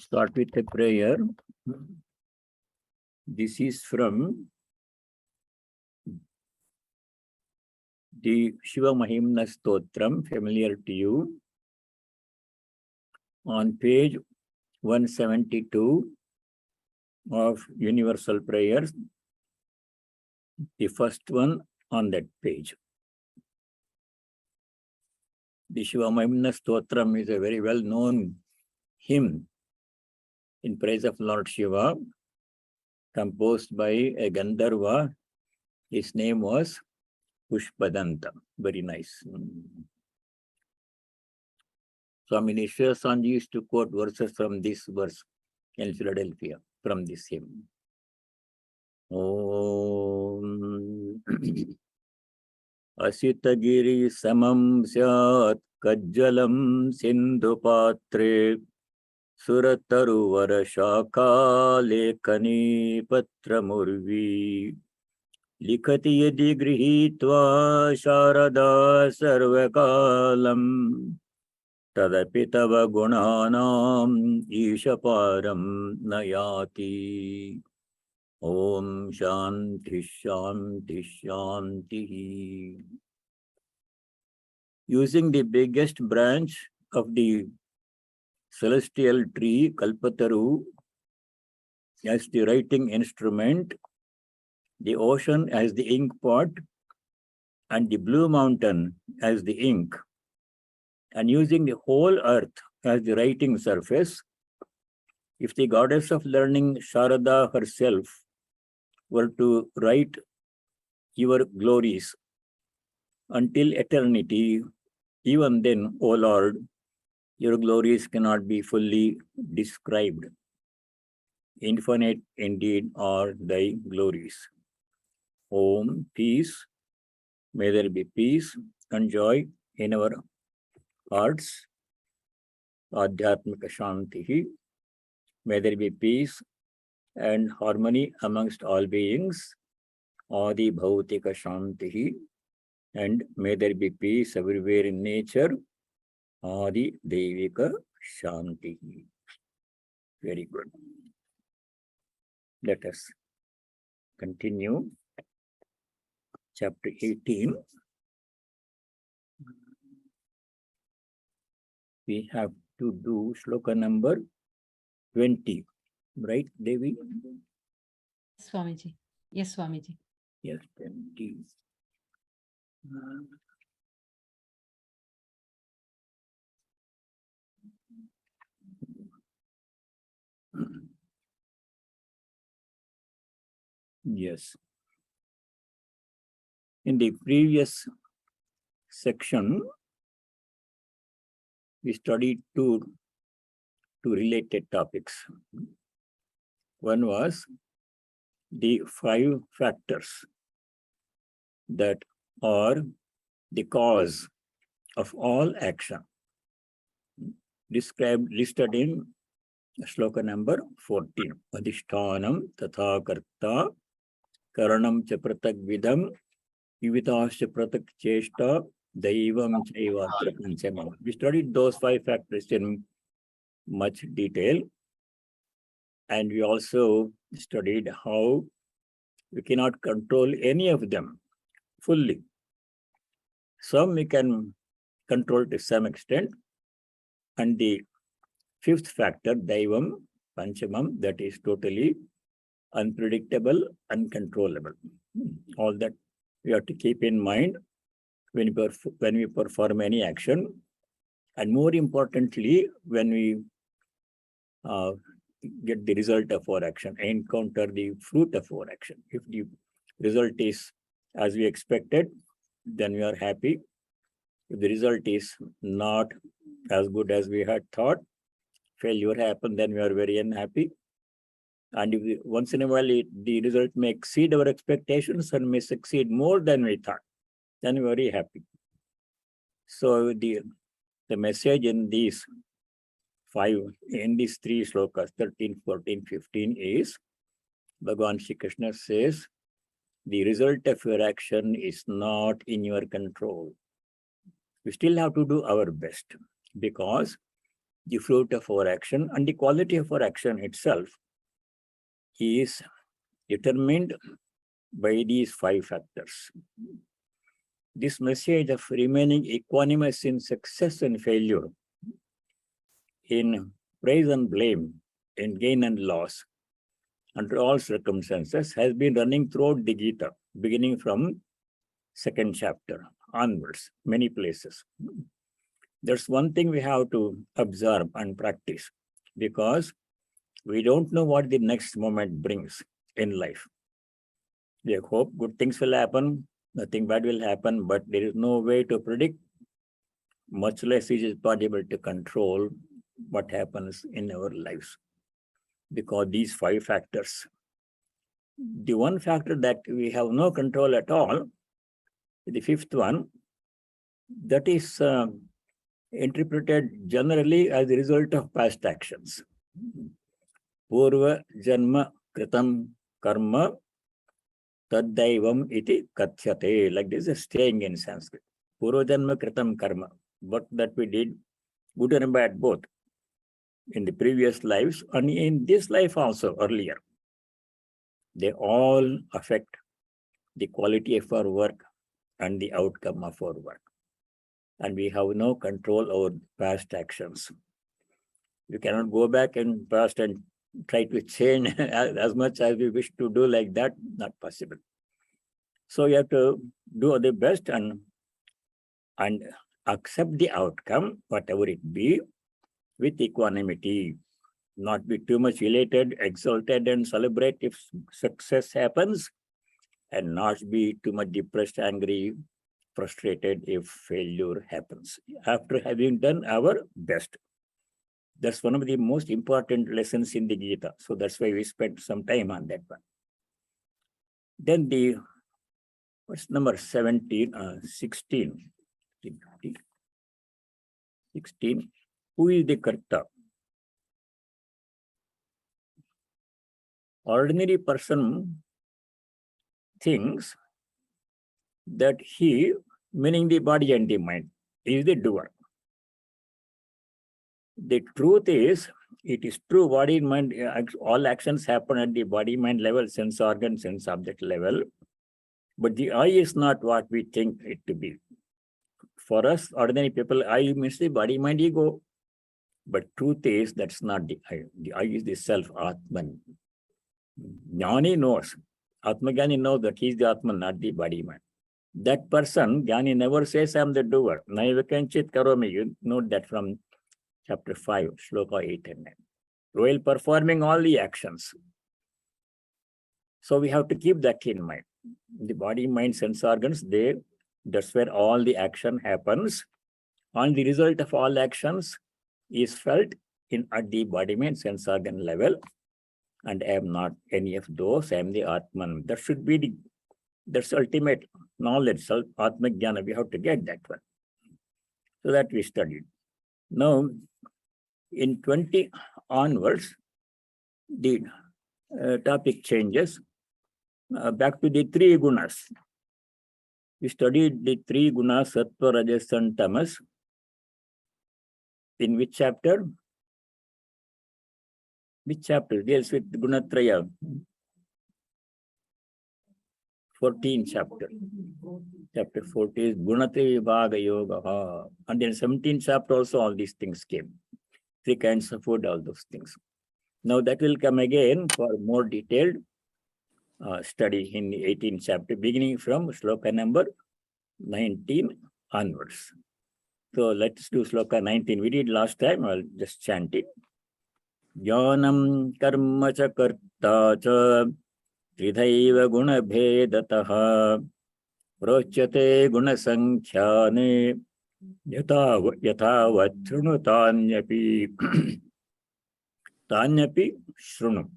start with a prayer. This is from the Shiva Mahimna Stotram, familiar to you, on page 172 of Universal Prayers, the first one on that page. The Shiva Mahimna Stotram is a very well-known hymn in praise of Lord Shiva, composed by a Gandharva. His name was Pushpadanta. Very nice. Swami Bhashyananda used to quote verses from this verse in Philadelphia, from this hymn. Om Asitagiri samam syat kajjalam sindhu patre surataru varashaka lekani patramurvi likhati yadi grihitva sharada sarvakalam tadapi tava gunanam ishaparam nayati. Om Shanti Shanti Shanti. Using the biggest branch of the celestial tree, Kalpataru, as the writing instrument, the ocean as the ink pot, and the blue mountain as the ink, and using the whole earth as the writing surface, if the goddess of learning, Sarada herself, were to write your glories until eternity, even then, O Lord, your glories cannot be fully described. Infinite indeed are thy glories. Om, peace. May there be peace and joy in our hearts. Adhyatmika Shanti. May there be peace and harmony amongst all beings. Adi Bhautika Shanti. And may there be peace everywhere in nature. Adi Devika Shanti. Very good. Let us continue. Chapter 18. We have to do sloka number 20. Right, Devi? Swamiji. Yes, Swamiji. Yes, 20. Yes. In the previous section, we studied two related topics. One was the 5 factors that are the cause of all action, listed in sloka number 14. Adhishtanam tatha karta karanam cha pratak vidham vivitasya pratak cheshta daivam chaivatra panchamam. We studied those 5 factors in much detail, and we also studied how we cannot control any of them fully. Some we can control to some extent, and the 5th factor, Daivam, Panchamam, that is totally unpredictable, uncontrollable. All that we have to keep in mind when we perform any action, and more importantly, when we get the result of our action, encounter the fruit of our action. If the result is as we expected, then we are happy. If the result is not as good as we had thought, failure happened, then we are very unhappy. And if once in a while the result may exceed our expectations and may succeed more than we thought, then we are very happy. So the message in these 3 slokas, 13, 14, 15 is, Bhagavan Shri Krishna says, the result of your action is not in your control. We still have to do our best, because the fruit of our action, and the quality of our action itself is determined by these 5 factors. This message of remaining equanimous in success and failure, in praise and blame, in gain and loss, under all circumstances, has been running throughout the Gita, beginning from 2nd chapter onwards, many places. There's one thing we have to observe and practice, because we don't know what the next moment brings in life. We hope good things will happen, nothing bad will happen, but there is no way to predict, much less it is possible to control what happens in our lives. Because these 5 factors. The one factor that we have no control at all, the 5th one, that is interpreted generally as a result of past actions. Purva janma kritam karma taddaivam iti kathyate. Like this is staying in Sanskrit. Purva janma kritam karma. What that we did, good and bad both, in the previous lives and in this life also earlier, they all affect the quality of our work and the outcome of our work. And we have no control over past actions. You cannot go back in past and try to change as much as we wish to do like that, not possible. So you have to do the best and accept the outcome, whatever it be, with equanimity. Not be too much elated, exalted, and celebrate if success happens, and not be too much depressed, angry, frustrated if failure happens, after having done our best. That's one of the most important lessons in the Gita. So that's why we spent some time on that one. Then the, what's number 16. 16. Who is the Karta? Ordinary person thinks that he, meaning the body and the mind, is the doer. The truth is, it is true, body and mind, all actions happen at the body-mind level, sense organ, sense object level. But the I is not what we think it to be. For us, ordinary people, I means the body-mind ego. But truth is, that's not the I. The I is the self, Atman. Jnani knows, Atmajnani knows that he is the Atman, not the body-mind. That person, Jnani, never says, I'm the doer. Naivakanchit karomi. You note that from chapter 5, sloka 8 and 9. While performing all the actions. So we have to keep that in mind. The body, mind, sense organs, that's where all the action happens. And the result of all actions is felt at the body, mind, sense organ level. And I am not any of those, I am the Atman. That should be that's ultimate knowledge, Atma Jnana. We have to get that one. So that we studied. Now, in 20 onwards, the topic changes back to the 3 gunas. We studied the 3 gunas, Sattva, Rajas, and Tamas. In which chapter? Which chapter deals with Gunatraya? 14th chapter. Chapter 14 is Gunatraya Vibhaga Yoga. And then 17th chapter also all these things came. 3 kinds of food, all those things. Now that will come again for more detailed study in the 18th chapter, beginning from sloka number 19 onwards. So let's do sloka 19. We did last time, I'll just chant it. Jnanam karma cha karta cha tridhaiva guna bhedataha prochyate guna sankhyane yathavat shrunu tanyapi tanyapi shrunu.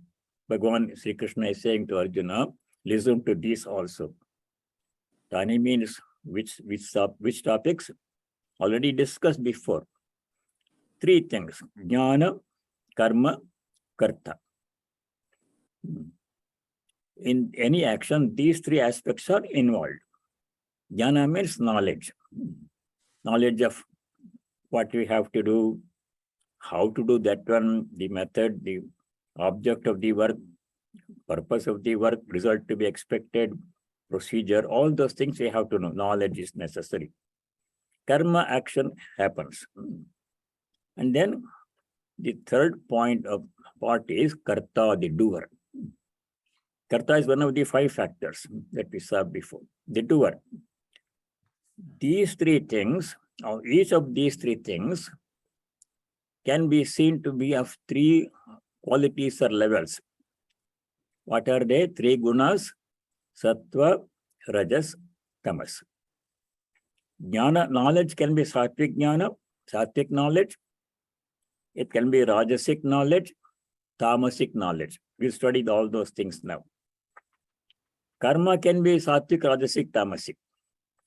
Bhagavan Sri Krishna is saying to Arjuna, listen to this also. Tani means which topics? Already discussed before. 3 things: Jnana, Karma, Karta. In any action, these 3 aspects are involved. Jnana means knowledge. Knowledge of what we have to do, how to do that one, the method, the object of the work, purpose of the work, result to be expected, procedure, all those things we have to know. Knowledge is necessary. Karma, action happens. And then the third part is karta, the doer. Karta is one of the 5 factors that we saw before. The doer. These 3 things, or each of these 3 things, can be seen to be of 3 qualities or levels. What are they? 3 gunas: sattva, rajas, tamas. Jnana, knowledge can be sattvic jnana, sattvic knowledge. It can be rajasic knowledge, tamasic knowledge. We studied all those things now. Karma can be sattvic, rajasic, tamasic.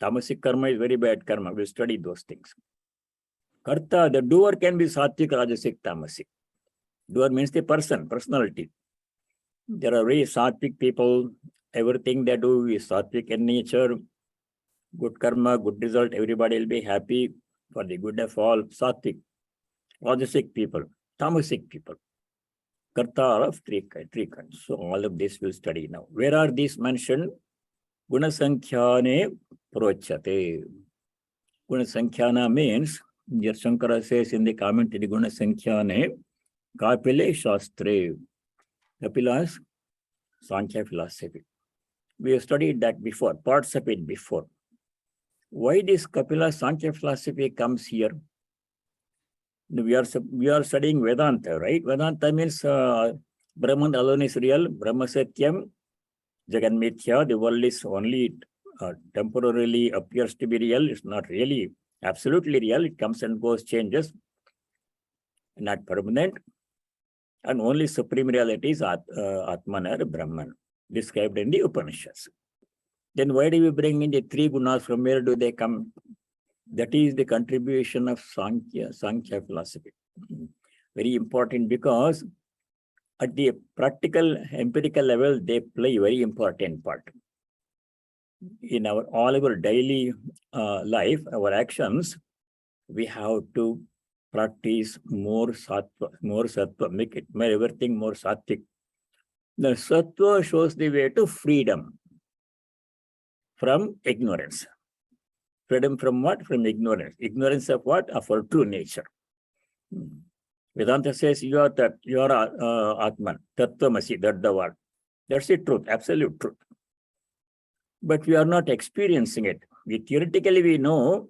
Tamasic karma is very bad karma. We studied those things. Karta, the doer, can be sattvic, rajasic, tamasic. Doer means the personality. There are very sattvic people. Everything they do is sattvic in nature. Good karma, good result. Everybody will be happy for the good of all. Sattvic. Rajasic people, tamasic people. Karta are of 3 kinds. So all of this we'll study now. Where are these mentioned? Gunasankhyaane prochate. Gunasankhyaana means, here Shankara says in the comment to the Gunasankhyaane, Kapile Shastre. Kapila's Sankhya philosophy. We have studied that before, parts of it before. Why this Kapila Sankhya philosophy comes here? We are studying Vedanta, right? Vedanta means Brahman alone is real, Brahma Satyam, Jagan Mithya. The world is only temporarily appears to be real. It's not really absolutely real. It comes and goes, changes, not permanent. And only supreme reality is Atman or Brahman, described in the Upanishads. Then why do we bring in the 3 gunas? From where do they come? That is the contribution of Sankhya philosophy. Very important, because at the practical, empirical level, they play a very important part. In all our daily life, our actions, we have to practice more sattva, make everything more sattvic. The sattva shows the way to freedom from ignorance. Freedom from what? From ignorance. Ignorance of what? Of our true nature. Vedanta says you are Atman, Tattvamasi, that's the word. That's the truth, absolute truth. But we are not experiencing it. Theoretically we know,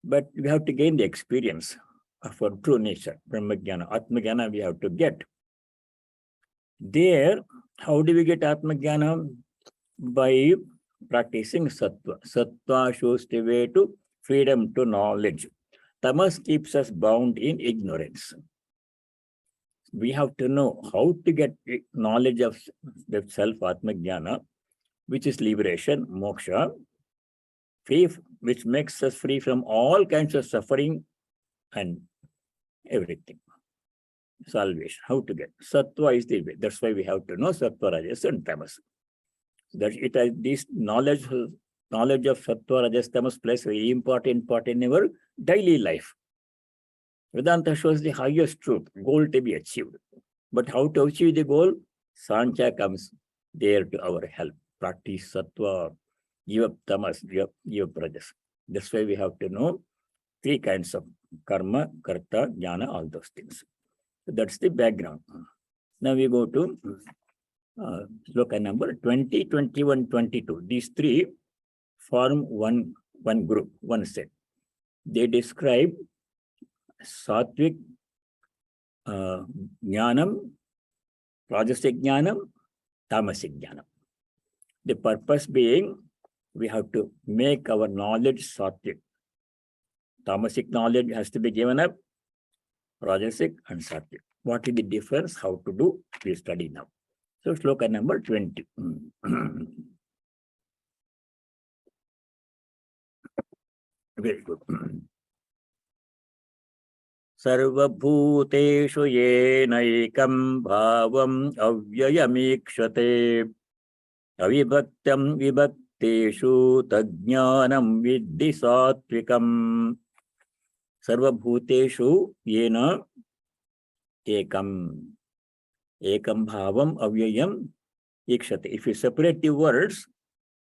but we have to gain the experience of our true nature. Brahmajnana, Atmajnana we have to get. There, how do we get Atmajnana? By practicing sattva. Sattva shows the way to freedom, to knowledge. Tamas keeps us bound in ignorance. We have to know how to get knowledge of the self, Atmajnana, which is liberation, moksha, faith, which makes us free from all kinds of suffering and everything. Salvation, how to get. Sattva is the way. That's why we have to know sattva, rajas, and tamas. That it has this knowledge of sattva, rajas, tamas plays a very important part in our daily life. Vedanta shows the highest truth, goal to be achieved. But how to achieve the goal? Sankhya comes there to our help. Practice sattva, give up tamas, give up rajas. That's why we have to know 3 kinds of karma, karta, jnana, all those things. So that's the background. Now we go to sloka number 20, 21, 22. These 3 form one group, one set. They describe sattvic jnanam, rajasic jnanam, tamasic jnanam. The purpose being, we have to make our knowledge sattvic. Tamasic knowledge has to be given up, rajasic and sattvic. What is the difference? How to do? We study now. So sloka number 20. Very good. Sarvabhuteshu yenaikam bhavam avyayamikshate avibhaktam vibhakteshu tadjnanam viddhi sattvikam. Sarvabhuteshu yena ekam. Ekam bhavam avyayam ikshate. If you separate the words,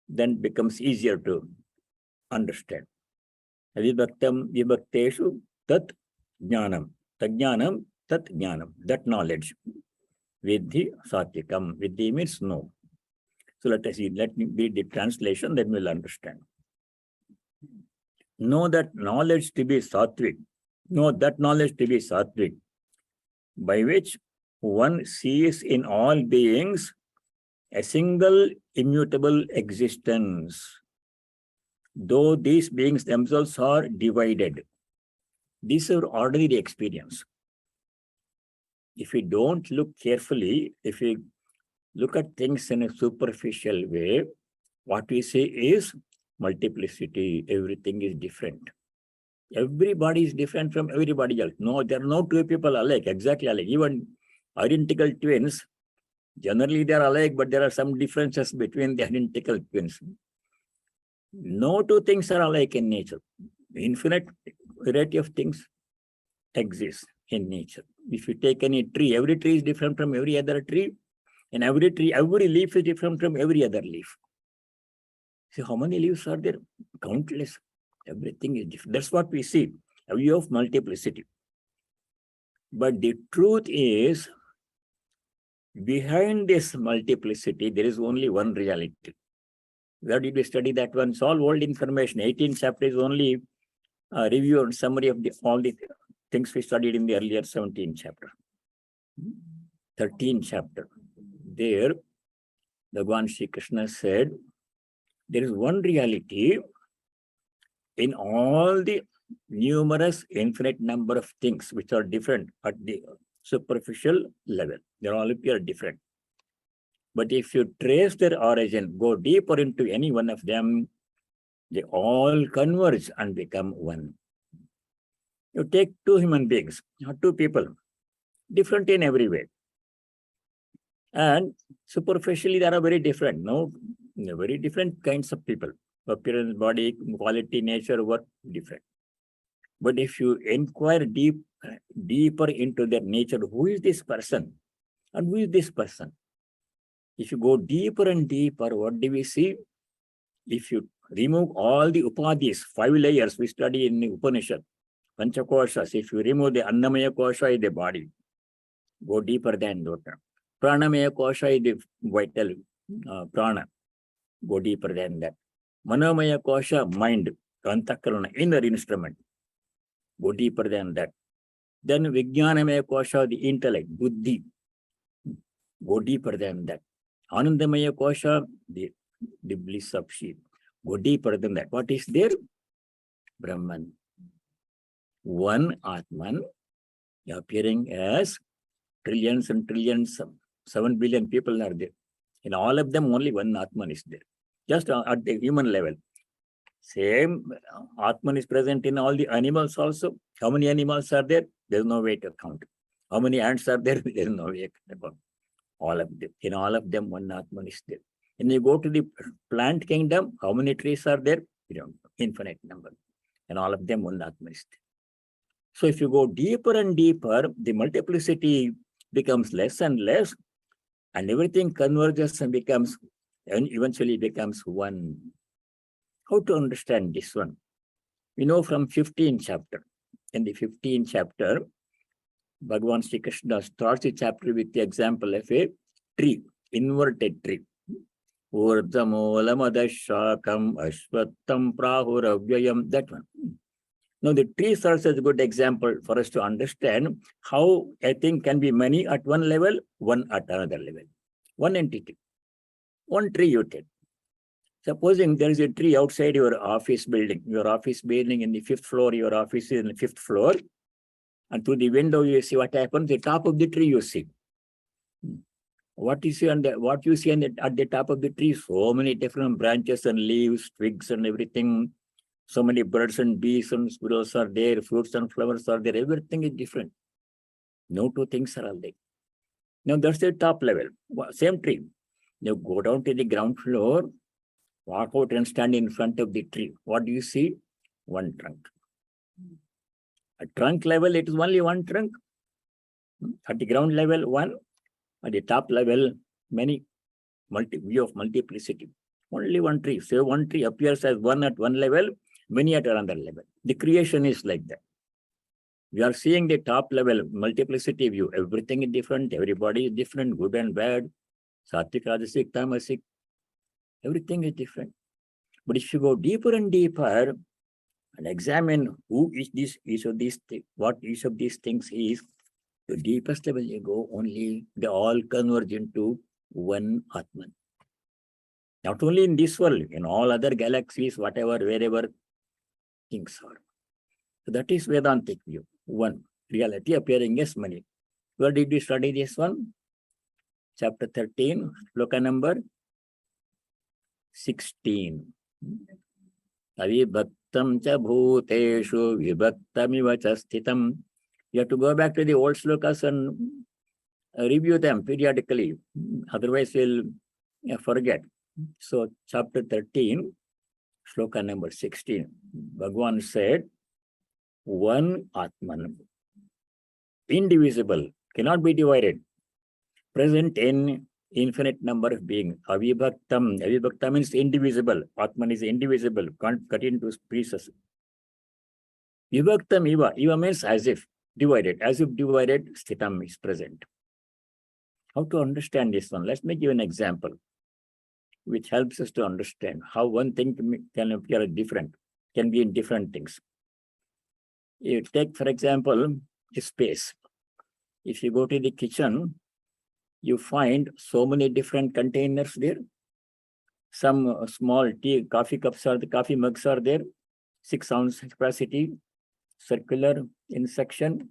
then it becomes easier to understand. Vibhaktam vibhakteshu tat jnanam. Tajnanam tat jnanam. That knowledge. Vidhi satyakam. Vidhi means no. So let us see. Let me read the translation, then we'll understand. Know that knowledge to be sattvic. Know that knowledge to be sattvic, by which one sees in all beings a single immutable existence, though these beings themselves are divided. These are ordinary experience. If we don't look carefully, if we look at things in a superficial way, what we say is multiplicity. Everything is different. Everybody is different from everybody else. No, there are no two people alike, exactly alike. Even identical twins, generally they are alike, but there are some differences between the identical twins. No two things are alike in nature. Infinite variety of things exist in nature. If you take any tree, every tree is different from every other tree, and every tree, every leaf is different from every other leaf. See, how many leaves are there? Countless. Everything is different. That's what we see, a view of multiplicity. But the truth is, behind this multiplicity, there is only one reality. Where did we study that one? It's all old information. 18th chapter is only a review and summary of all the things we studied in the earlier 17th chapter. 13th chapter. There, Bhagavan Sri Krishna said, there is one reality in all the numerous infinite number of things which are different at the superficial level. They all appear different. But if you trace their origin, go deeper into any one of them, they all converge and become one. You take two human beings, or two people, different in every way. And superficially, they are very different. No, very different kinds of people. Appearance, body, quality, nature, work, different. But if you inquire deeper into their nature, who is this person? And who is this person? If you go deeper and deeper, what do we see? If you remove all the upadhis, 5 layers we study in the Upanishad, Panchakoshas, if you remove the Annamaya Kosha is the body, go deeper than that. Pranamaya Kosha is the vital prana, go deeper than that. Manomaya Kosha, mind, Antakarana, inner instrument, go deeper than that. Then Vijnanamaya Kosha, the intellect, Buddhi, go deeper than that. Anandamaya Kosha, the bliss of sheep, go deeper than that. What is there? Brahman. One Atman appearing as trillions and trillions, 7 billion people are there. In all of them, only one Atman is there. Just at the human level. Same Atman is present in all the animals also. How many animals are there? There's no way to count. How many ants are there? There's no way to count. All of them. In all of them, one Atman is there. When you go to the plant kingdom, how many trees are there? You don't know. Infinite number. And all of them, one Atman is there. So if you go deeper and deeper, the multiplicity becomes less and less, and everything converges and eventually becomes one. How to understand this one? We know from 15th chapter. In the 15th chapter, Bhagavan Sri Krishna starts the chapter with the example of a tree, inverted tree. Urdhamoolamadashakam ashvattam prahuravyayam, that one. Now, the tree serves as a good example for us to understand how a thing can be many at one level, one at another level. One entity, one tree you take. Supposing there is a tree outside your office building in the 5th floor, your office is in the 5th floor, and through the window you see what happens, the top of the tree you see. What you see at the top of the tree, so many different branches and leaves, twigs and everything. So many birds and bees and squirrels are there, fruits and flowers are there, everything is different. No two things are alike. Now that's the top level, same tree. Now go down to the ground floor, walk out and stand in front of the tree. What do you see? One trunk. At trunk level, it is only one trunk. At the ground level, one. At the top level, many. View of multiplicity. Only one tree. So one tree appears as one at one level, many at another level. The creation is like that. We are seeing the top level multiplicity view. Everything is different. Everybody is different. Good and bad. Sattvic, Rajasic, Tamasic. Everything is different. But if you go deeper and deeper and examine who is this, each of these, what each of these things is, the deepest level you go, only they all converge into one Atman. Not only in this world, in all other galaxies, whatever, wherever things are. So that is Vedantic view. One, reality appearing as many. Where did we study this one? Chapter 13, sloka number 16. Avibhaktam cha bhuteshu vibhaktamiva cha sthitam. You have to go back to the old slokas and review them periodically. Otherwise, you'll forget. So, chapter 13, sloka number 16. Bhagavan said, one Atman, indivisible, cannot be divided, present in infinite number of beings. Avibhaktam. Avibhaktam means indivisible. Atman is indivisible, can't cut into pieces. Vibhaktam iva. Iva means as if divided. As if divided, sthitam is present. How to understand this one? Let me give an example which helps us to understand how one thing can appear different, can be in different things. You take, for example, a space. If you go to the kitchen, you find so many different containers there. Some small tea, coffee cups the coffee mugs are there, 6 ounce capacity, circular in section.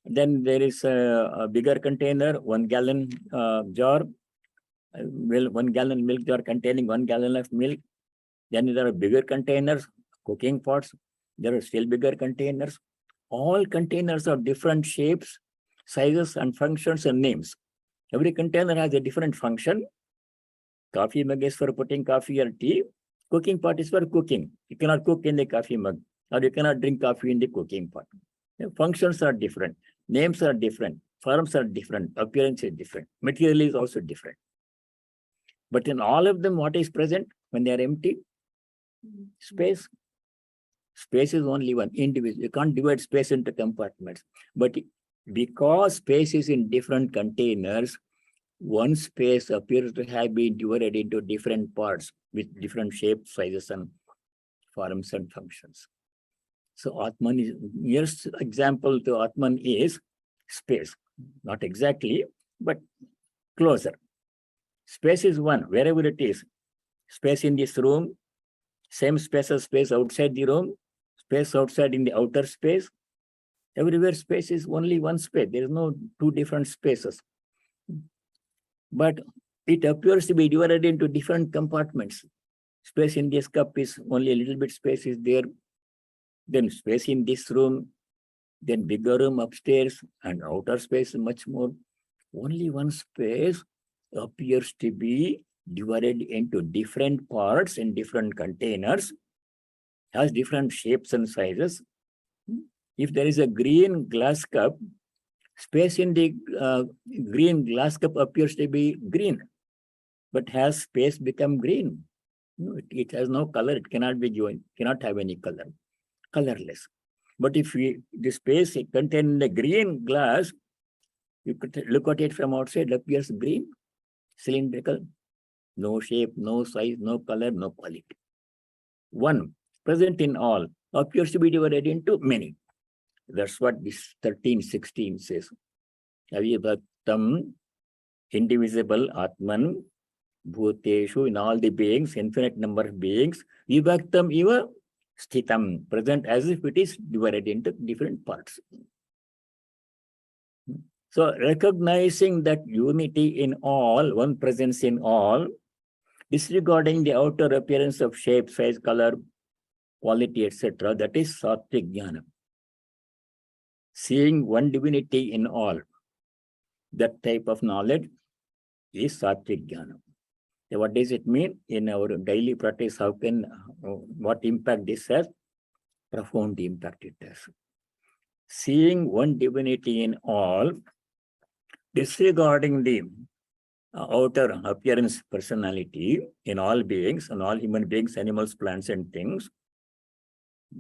Then there is a bigger container, 1 gallon jar, 1 gallon milk jar containing 1 gallon of milk. Then there are bigger containers, cooking pots. There are still bigger containers. All containers are different shapes, sizes, and functions and names. Every container has a different function. Coffee mug is for putting coffee or tea. Cooking pot is for cooking. You cannot cook in the coffee mug, or you cannot drink coffee in the cooking pot. The functions are different. Names are different. Forms are different. Appearance is different. Material is also different. But in all of them, what is present when they are empty? Space. Space is only one, individual. You can't divide space into compartments. But because space is in different containers, one space appears to have been divided into different parts with different shapes, sizes, and forms and functions. So Atman is, nearest example to Atman is space. Not exactly, but closer. Space is one, wherever it is. Space in this room, same space as space outside the room, space outside in the outer space. Everywhere space is only one space. There is no two different spaces. But it appears to be divided into different compartments. Space in this cup is only a little bit space is there. Then space in this room, then bigger room upstairs, and outer space much more. Only one space appears to be divided into different parts in different containers, has different shapes and sizes. If there is a green glass cup, space in the green glass cup appears to be green, but has space become green? No, it has no color. It cannot be joined, cannot have any color, colorless. But if the space contained in the green glass, you could look at it from outside, it appears green, cylindrical, no shape, no size, no color, no quality. One, present in all, appears to be divided into many. That's what this 13:16 says. Avibhaktam, indivisible, Atman, bhuteshu, in all the beings, infinite number of beings, vibhaktam iva sthitam, present as if it is divided into different parts. So recognizing that unity in all, one presence in all, disregarding the outer appearance of shape, size, color, quality, etc., that is Sattvic Jnana. Seeing one divinity in all, that type of knowledge is Sattvic Jnana. So what does it mean in our daily practice? How can, what impact this has? Profound impact it has. seeing one divinity in all, disregarding the outer appearance personality in all beings, and all human beings, animals, plants, and things,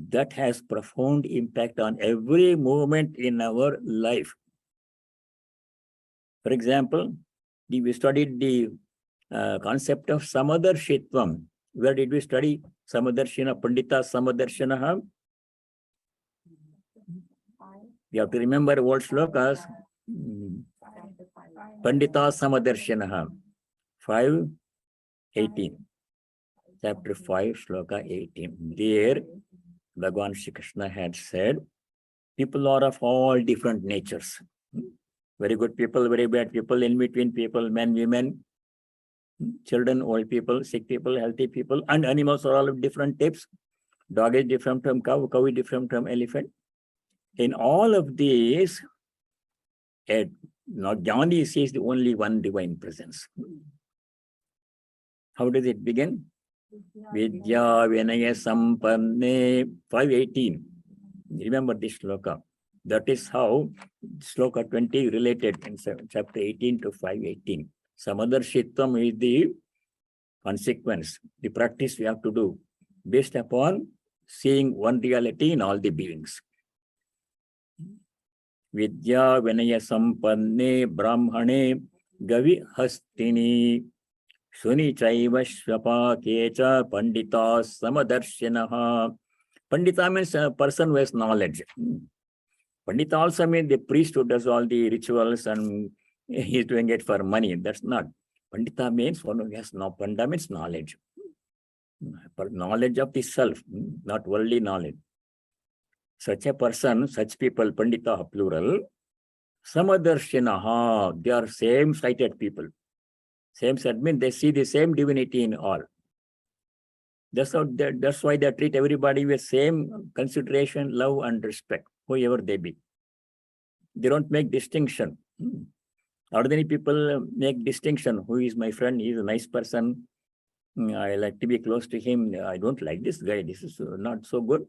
that has profound impact on every moment in our life. For example, we studied the concept of Samadarshitvam. Where did we study Samadarshina, Pandita Samadarshanaha? You have to remember old slokas. Pandita Samadarshanaha, 5:18. Chapter 5, Shloka 18. There, Bhagavan Shri Krishna had said, people are of all different natures. Very good people, very bad people, in between people, men, women, children, old people, sick people, healthy people, and animals are all of different types. Dog is different from cow, cow is different from elephant. In all of these, now Gandhi says the only one divine presence. How does it begin? Vidya Vinaya Sampanne, 5:18. Remember this shloka. That is how shloka 20 related in chapter 18 to 5:18. Samadarshitvam is the consequence, the practice we have to do based upon seeing one reality in all the beings. Vidya Vinaya Sampanne Brahmane Gavi Hastini Suni Chaiva Shvapa Kecha Pandita Samadarshinaha. Pandita means a person who has knowledge. Pandita also means the priest who does all the rituals and he's doing it for money. That's not. Pandita means one who has no. Panda means knowledge. Knowledge of the self, not worldly knowledge. Such a person, such people, Pandita plural, Samadarshinaha, they are same-sighted people. Same-sighted means they see the same divinity in all. That's why they treat everybody with same consideration, love, and respect, whoever they be. They don't make distinction. Ordinary people make distinction. Who is my friend? He is a nice person. I like to be close to him. I don't like this guy. This is not so good.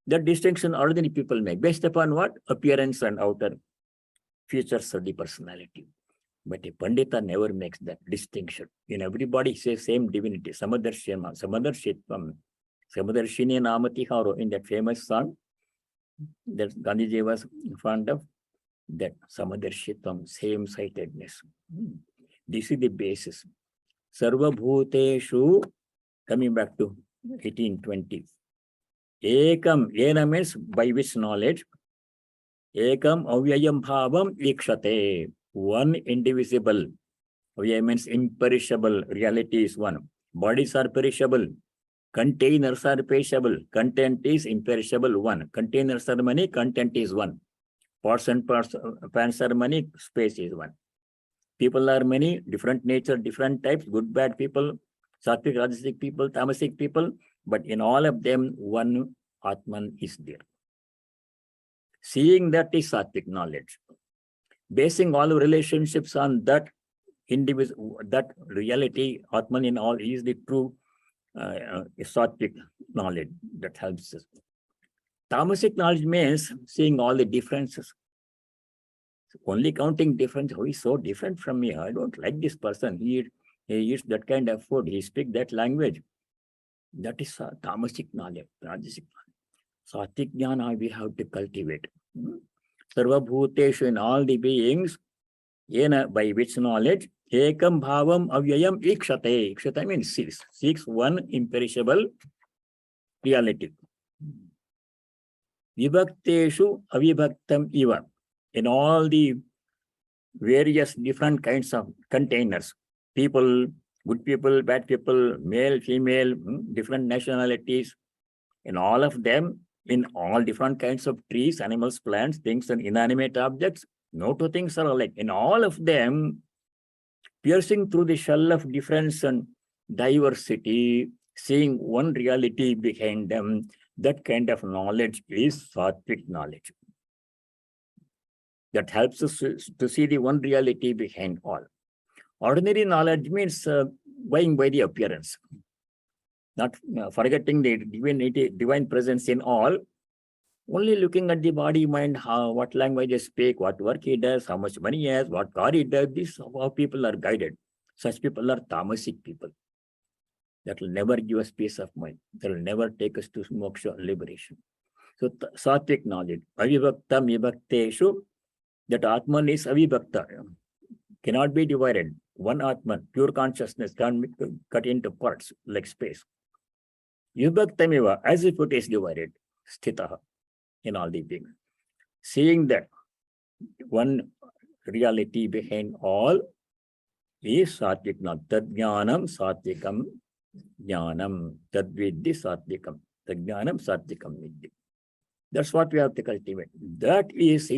That distinction ordinary people make based upon what? Appearance and outer features of the personality. But a Pandita never makes that distinction. In everybody, says same divinity. Samadarshitvam, Samadarshini Namati Haro, in that famous song that Gandhiji was fond of, that Samadarshitvam, same-sightedness. This is the basis. Sarva Bhuteshu, coming back to 1820. Ekam, Ena means by which knowledge. Ekam avyayam bhavam ikshate. One indivisible. Avyayam means imperishable. Reality is one. Bodies are perishable. Containers are perishable. Content is imperishable. One. Containers are many. Content is one. Pots and pans are many. Space is one. People are many. Different nature, different types. Good, bad people. Sattvic, Rajasic people. Tamasic people. But in all of them, one Atman is there. Seeing that is Sattvic knowledge. Basing all relationships on that individual, that reality, Atman in all is the true Sattvic knowledge that helps us. Tamasic knowledge means seeing all the differences. Only counting difference. Who is so different from me? I don't like this person. He eats that kind of food. He speaks that language. That is tamasic knowledge, rajasic knowledge. Sattvic jnana we have to cultivate. Sarva bhuteshu, in all the beings, yena, by which knowledge, ekam bhavam avyayam ikshate. Ikshate means seeks one imperishable reality. Vivakteshu avibhaktam iva. In all the various different kinds of containers, people, good people, bad people, male, female, different nationalities, in all of them, in all different kinds of trees, animals, plants, things, and inanimate objects, no two things are alike. In all of them, piercing through the shell of difference and diversity, seeing one reality behind them, that kind of knowledge is Sattvic knowledge. That helps us to see the one reality behind all. Ordinary knowledge means going by the appearance, not forgetting the divine presence in all. Only looking at the body, mind, how, what language they speak, what work he does, how much money he has, what car he does, this how people are guided. Such people are tamasic people. That will never give us peace of mind. That will never take us to moksha, liberation. So sattvic knowledge, avivaktam vibhakteshu, that Atman is avibhakta, cannot be divided. One Atman, pure consciousness, can't be cut into parts like space. Vibhaktamiva, as if it is divided, sthitaha, in all the beings. Seeing that one reality behind all is sattvic knowledge. Tadjnanam sattvikam jnanam, tadviddi sattvikam, tadjnanam sattvikam viddi. That's what we have to cultivate. That is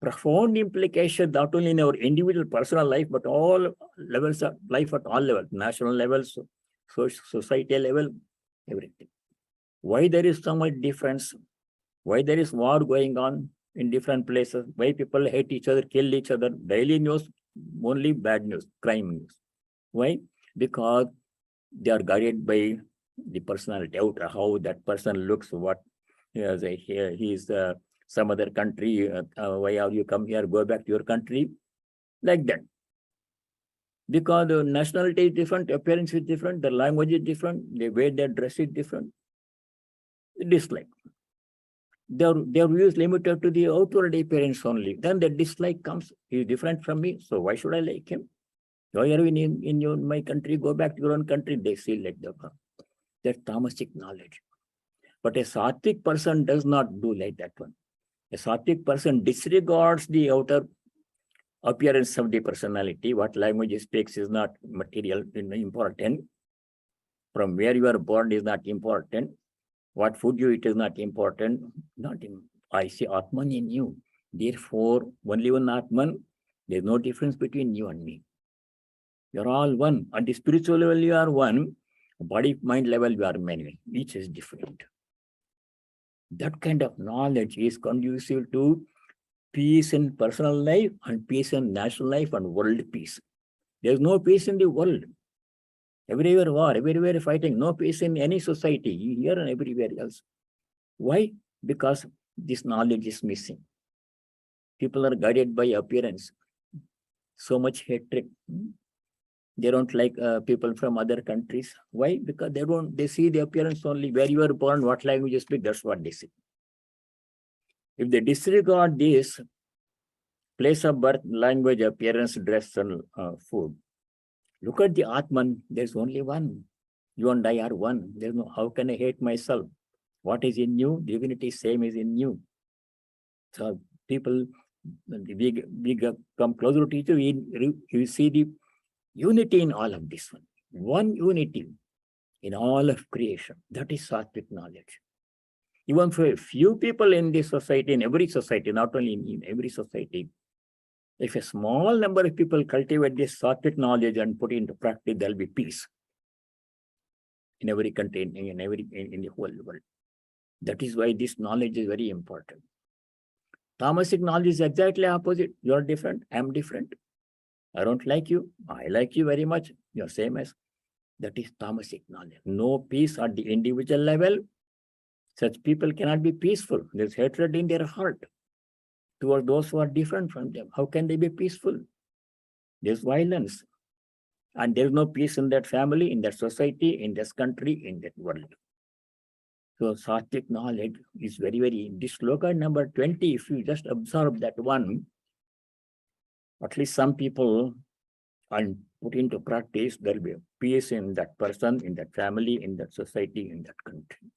profound implication not only in our individual personal life, but all levels of life at all levels, national levels, society level, everything. Why there is so much difference? Why there is war going on in different places? Why people hate each other, kill each other? Daily news, only bad news, crime news. Why? Because they are guided by the personality, out how that person looks, what he is some other country, why have you come here, go back to your country, like that. Because the nationality is different, appearance is different, the language is different, the way they dress is different. Dislike. Their view is limited to the outward appearance only. Then the dislike comes, he is different from me, so why should I like him? Why are we in my country, go back to your own country, they see like that. That's tamasic knowledge. But a sattvic person does not do like that one. A sattvic person disregards the outer appearance of the personality. What language he speaks is not material, important. From where you are born is not important. What food you eat is not important. I see Atman in you. Therefore, only one Atman. There is no difference between you and me. You are all one. At the spiritual level, you are one. Body, mind level, you are many. Each is different. That kind of knowledge is conducive to peace in personal life and peace in national life and world peace. There is no peace in the world. Everywhere war, everywhere fighting, no peace in any society, here and everywhere else. Why? Because this knowledge is missing. People are guided by appearance. So much hatred. They don't like people from other countries. Why? Because they see the appearance only. Where you are born, what language you speak, that's what they see. If they disregard this, place of birth, language, appearance, dress, and food, look at the Atman, there's only one. You and I are one. There's no, how can I hate myself? What is in you? Divinity same is in you. So people, we come closer to each other, you see the unity in all of this one. One unity in all of creation. That is sattvic knowledge. Even for a few people in this society, in every society, not only in every society, if a small number of people cultivate this sattvic knowledge and put it into practice, there'll be peace in every country, in the whole world. That is why this knowledge is very important. Tamasic knowledge is exactly opposite. You're different, I'm different. I don't like you, I like you very much. You're same as. That is tamasic knowledge. No peace at the individual level. Such people cannot be peaceful. There's hatred in their heart towards those who are different from them. How can they be peaceful? There's violence. And there's no peace in that family, in that society, in this country, in that world. So sattvic knowledge is very, very, this sloka number 20, if you just observe that one, at least some people, and put into practice, there'll be peace in that person, in that family, in that society, in that country.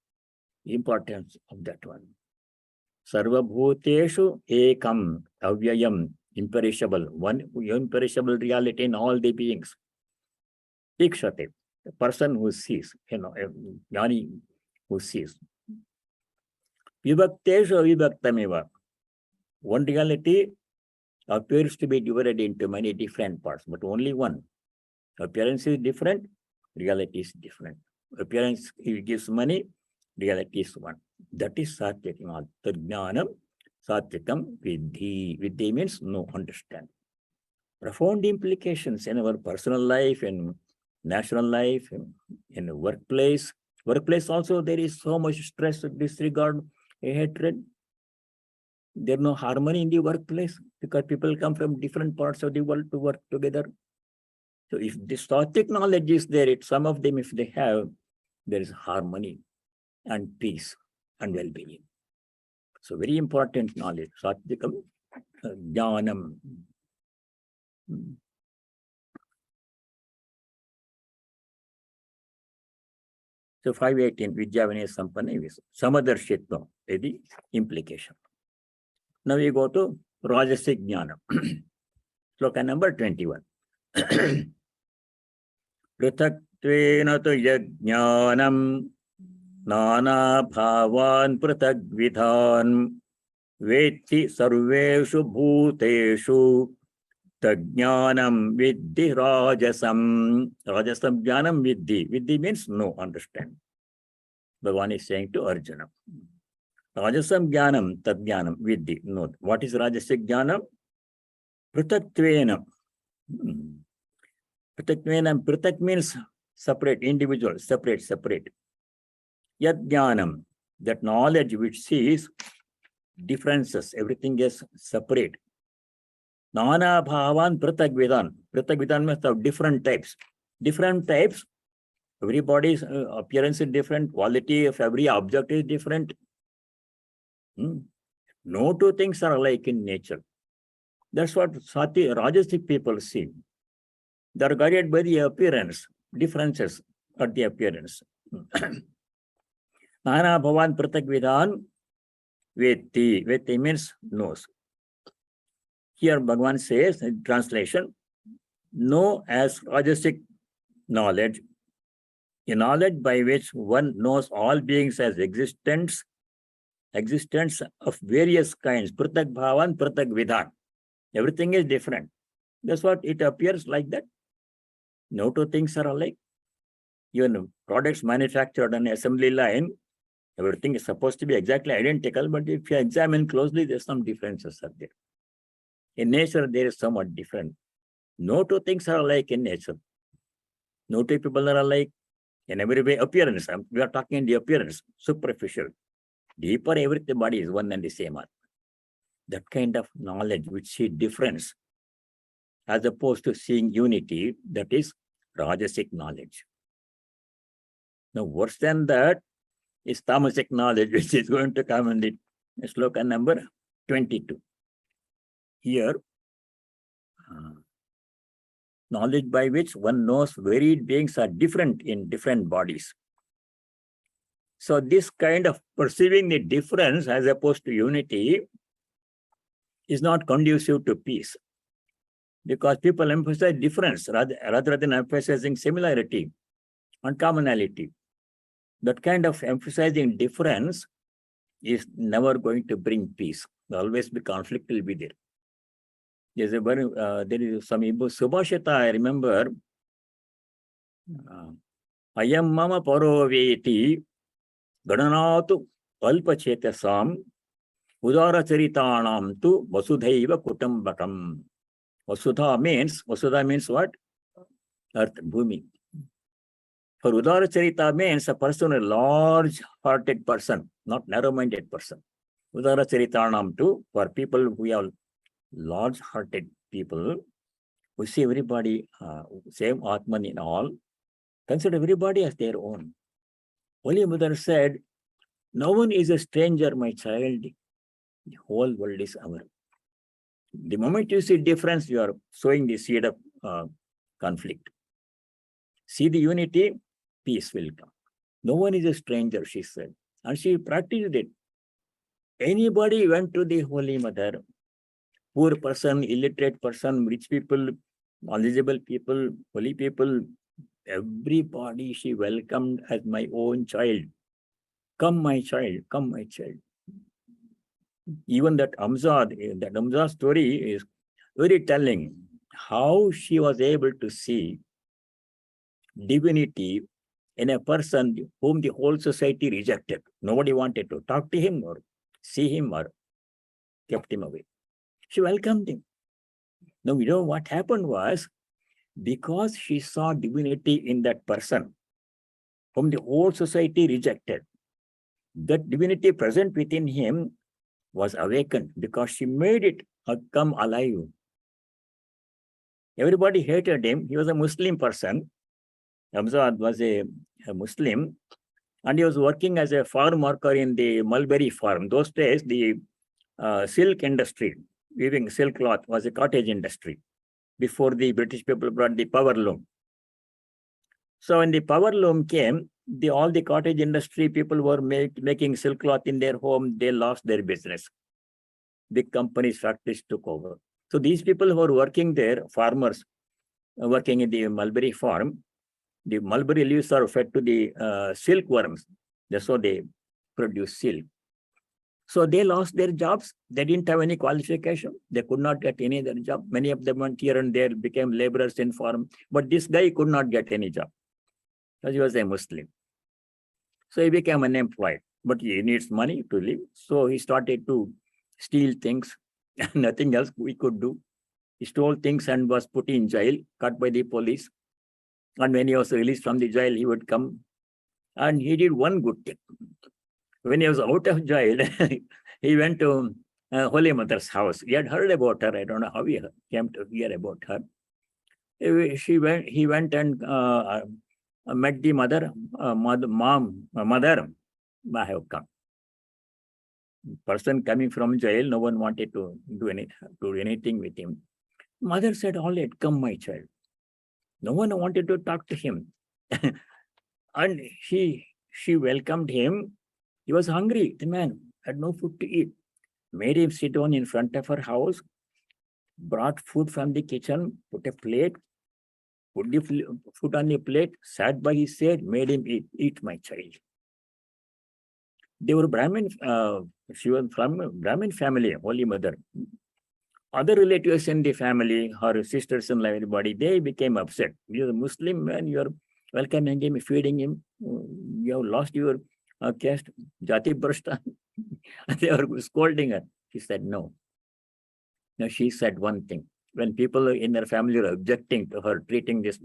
The importance of that one. Sarva bhuteshu ekam avyayam, imperishable, one imperishable reality in all the beings. Deekshate, the person who sees, jnani who sees. Vivakteshu vivaktameva, one reality appears to be divided into many different parts, but only one. Appearance is different, reality is different. Appearance, he gives money, reality is one. That is sattvic knowledge. Jnanam sattvikam vidhi. Vidhi means no, understand. Profound implications in our personal life, in national life, in the workplace. Workplace also, there is so much stress, disregard, hatred. There's no harmony in the workplace because people come from different parts of the world to work together. So if this Sattvic knowledge is there, some of them, if they have, there is harmony and peace and well-being. So very important knowledge. Sattvikam jnanam. So 518, Vidyavinaya Sampanna is Samadarshitvam is the implication. Now we go to Rajasic Jnanam. Sloka number 21. Prithaktvena tu yajnanam nana bhavan prithagvidhan vetti sarveshu bhuteshu tajnanam viddhi rajasam. Rajasam jnanam viddhi. Viddhi means no, understand. Bhagavan is saying to Arjuna. Rajasam jnanam tadjnanam viddhi. No. What is Rajasic jnanam? Prithaktvena. Prithak means separate, individual, separate. Yad jnanam, that knowledge which sees differences, everything is separate. Nana bhavan prithagvidan. Prithagvidan means of different types. Different types, everybody's appearance is different, quality of every object is different. No two things are alike in nature. That's what Rajasic people see. They are guided by the appearance, differences at the appearance. Nana bhavan prithagvidan vetti. Vetti means knows. Here Bhagavan says, in translation, know as Rajasic knowledge, a knowledge by which one knows all beings as existence of various kinds. Prithak bhavan, prithak vidhan. Everything is different. That's what it appears like that. No two things are alike. Even products manufactured on an assembly line, everything is supposed to be exactly identical, but if you examine closely, there's some differences are there. In nature, there is somewhat different. No two things are alike in nature. No two people are alike in every way. Appearance, we are talking in the appearance, superficial. Deeper, everybody is one and the same. That kind of knowledge which see difference as opposed to seeing unity, that is Rajasic knowledge. Now, worse than that is Tamasic knowledge, which is going to come in the sloka number 22. Here, knowledge by which one knows varied beings are different in different bodies. So this kind of perceiving the difference as opposed to unity is not conducive to peace, because people emphasize difference rather than emphasizing similarity and commonality. That kind of emphasizing difference is never going to bring peace. There will always be conflict will be there. There is some Subhashita, I remember. Ayam mama paro veti gananatu alpachetasam udara charitanam tu vasudhaiva kutambakam. Vasudha means what? Earth, Bhumi. For Udara Charita means a person, a large-hearted person, not narrow-minded person. Udara Charitanam too, for people who are large-hearted people, who see everybody same Atman in all, consider everybody as their own. Holy Mother said, no one is a stranger, my child. The whole world is our. The moment you see difference, you are sowing the seed of conflict. See the unity, peace will come. No one is a stranger, she said. And she practiced it. Anybody went to the Holy Mother, poor person, illiterate person, rich people, knowledgeable people, holy people, everybody she welcomed as my own child. Come, my child, come, my child. Even that Amza story is very telling how she was able to see divinity in a person whom the whole society rejected. Nobody wanted to talk to him or see him or kept him away. She welcomed him. Now, what happened was, because she saw divinity in that person whom the whole society rejected, that divinity present within him was awakened because she made it come alive. Everybody hated him. He was a Muslim person. Amzad was a Muslim, and he was working as a farm worker in the mulberry farm. Those days, the silk industry, weaving silk cloth, was a cottage industry before the British people brought the power loom. So when the power loom came, all the cottage industry people were making silk cloth in their home. They lost their business. Big companies, factories took over. So these people who were working there, farmers working in the mulberry farm, the mulberry leaves are fed to the silkworms. That's how they produce silk. So they lost their jobs. They didn't have any qualification. They could not get any other job. Many of them went here and there, became laborers in farm. But this guy could not get any job because he was a Muslim. So he became unemployed, but he needs money to live. So he started to steal things. Nothing else we could do. He stole things and was put in jail, caught by the police. And when he was released from the jail, he would come. And he did one good thing. When he was out of jail, he went to Holy Mother's house. He had heard about her. I don't know how he came to hear about her. He went and met the mother. Mother, I have come. Person coming from jail, no one wanted to do anything with him. Mother said, all right, come, my child. No one wanted to talk to him. And she welcomed him. He was hungry. The man had no food to eat. Made him sit down in front of her house, brought food from the kitchen, put a plate, put the food on the plate, sat by his side, made him eat, my child. They were Brahmin. She was from a Brahmin family, Holy Mother. Other relatives in the family, her sisters and everybody, they became upset. You're a Muslim man, you're welcoming him, feeding him. You have lost your caste, Jati Brashta. They were scolding her. She said, no. Now she said one thing. When people in her family were objecting to her treating this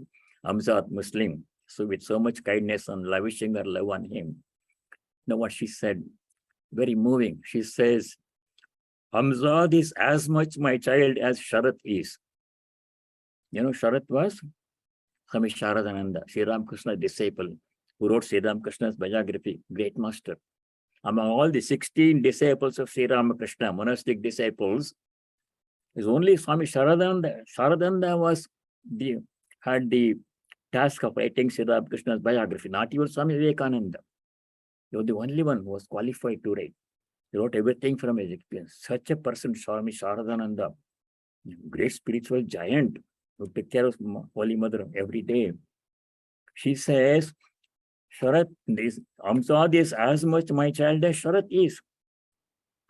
Amzad Muslim, so with so much kindness and lavishing her love on him, now what she said, very moving. She says, Amzad is as much my child as Sharat is. You know, Sharat was Swami Sharadananda, Sri Ramakrishna's disciple, who wrote Sri Ramakrishna's biography, great master. Among all the 16 disciples of Sri Ramakrishna, monastic disciples, is only Swami Sharadananda. Sharadananda had the task of writing Sri Ramakrishna's biography, not even Swami Vivekananda. He was the only one who was qualified to write. He wrote everything from his experience. Such a person, Swami Sharadananda, great spiritual giant, who took care of Holy Mother every day. She says, Sharat, Amzad is as much my child as Sharat is.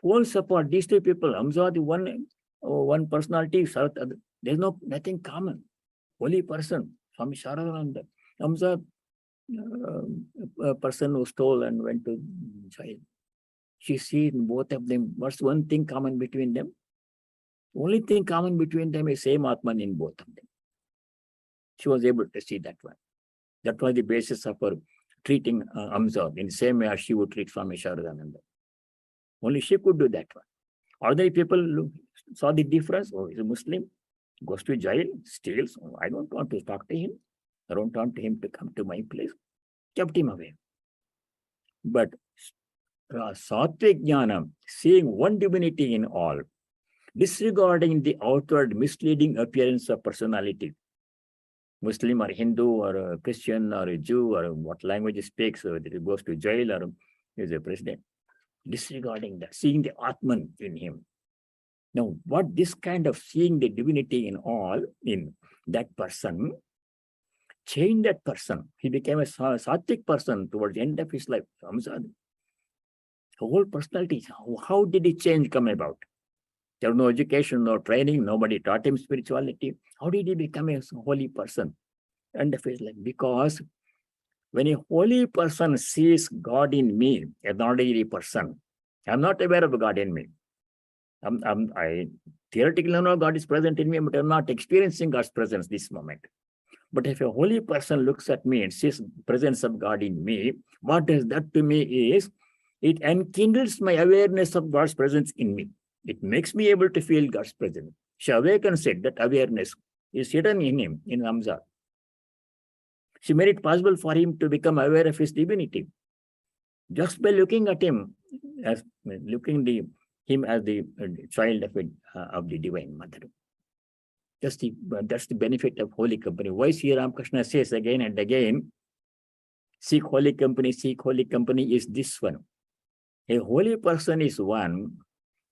Full support, these two people, Amzad, one personality, Sharat, there's nothing common. Holy person, Swami Sharadananda. Amzad, a person who stole and went to jail. She sees both of them. What's one thing common between them? Only thing common between them is same Atman in both of them. She was able to see that one. That was the basis of her treating Amzad in the same way as she would treat Swami Sharadananda. Only she could do that one. Ordinary people saw the difference. Oh, he's a Muslim, goes to jail, steals. Oh, I don't want to talk to him. I don't want him to come to my place. Kept him away. But Sattvic Jnana, seeing one divinity in all, disregarding the outward misleading appearance of personality, Muslim or Hindu or a Christian or a Jew or what language he speaks, whether he goes to jail or is a president, disregarding that, seeing the Atman in him. Now, what this kind of seeing the divinity in all, in that person, changed that person. He became a Sattvic person towards the end of his life. Amzad. The whole personality, how did the change come about? There was no education, no training, nobody taught him spirituality. How did he become a holy person? End of his life. Because when a holy person sees God in me, an ordinary person, I'm not aware of God in me. I theoretically know God is present in me, but I'm not experiencing God's presence this moment. But if a holy person looks at me and sees the presence of God in me, what does that to me is It enkindles my awareness of God's presence in me. It makes me able to feel God's presence. She awakens it, that awareness is hidden in him, in Hamza. She made it possible for him to become aware of his divinity. Just by looking at him, as him as the child of the Divine Mother. That's the benefit of holy company. Why Sri Ramakrishna says again and again, seek holy company is this one. A holy person is one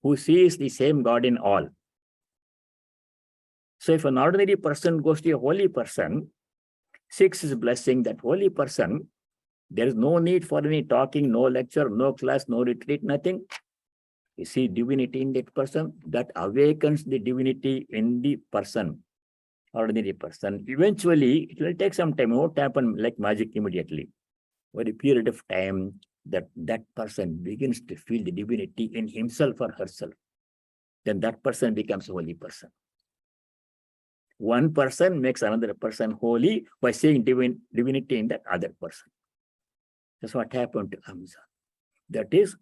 who sees the same God in all. So if an ordinary person goes to a holy person, seeks his blessing, that holy person, there is no need for any talking, no lecture, no class, no retreat, nothing. You see divinity in that person, that awakens the divinity in the person, ordinary person. Eventually, it will take some time. It won't happen like magic immediately. For a period of time, that person begins to feel the divinity in himself or herself. Then that person becomes a holy person. One person makes another person holy by seeing divinity in that other person. That's what happened to Hamza. That is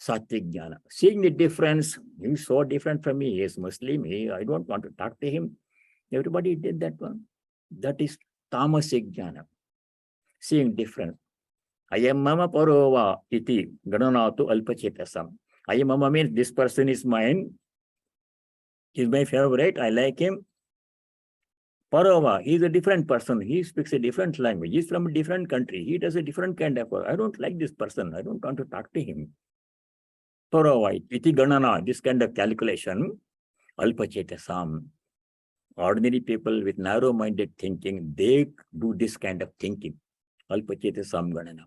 Sattvic Jnana. Seeing the difference, he's so different from me. He is Muslim. I don't want to talk to him. Everybody did that one. That is Tamasic Jnana. Seeing difference. Ayam mama parova iti gananatu alpachetasam. Ayam mama means this person is mine. He's my favorite. I like him. Parava, he's a different person. He speaks a different language. He's from a different country. He does a different kind of work. I don't like this person. I don't want to talk to him. Parava, iti ganana, this kind of calculation. Alpachetasam. Ordinary people with narrow-minded thinking, they do this kind of thinking. Alpachetasam ganana.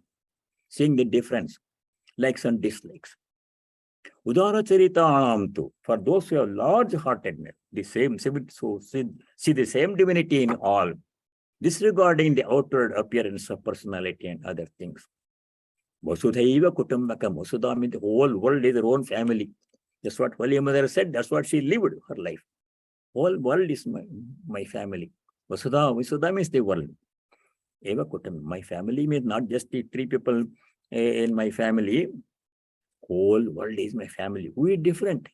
Seeing the difference, likes and dislikes. Udara Charita tu, for those who have large-heartedness, the same, so see the same divinity in all, disregarding the outward appearance of personality and other things. Vasudhaiva Kutumbakam, Vasudha means the whole world is their own family. That's what Holy Mother said, that's what she lived her life. Whole world is my family. Vasudha means the world. Eva Kutum, my family means not just the three people in my family. Whole world is my family. Who is different?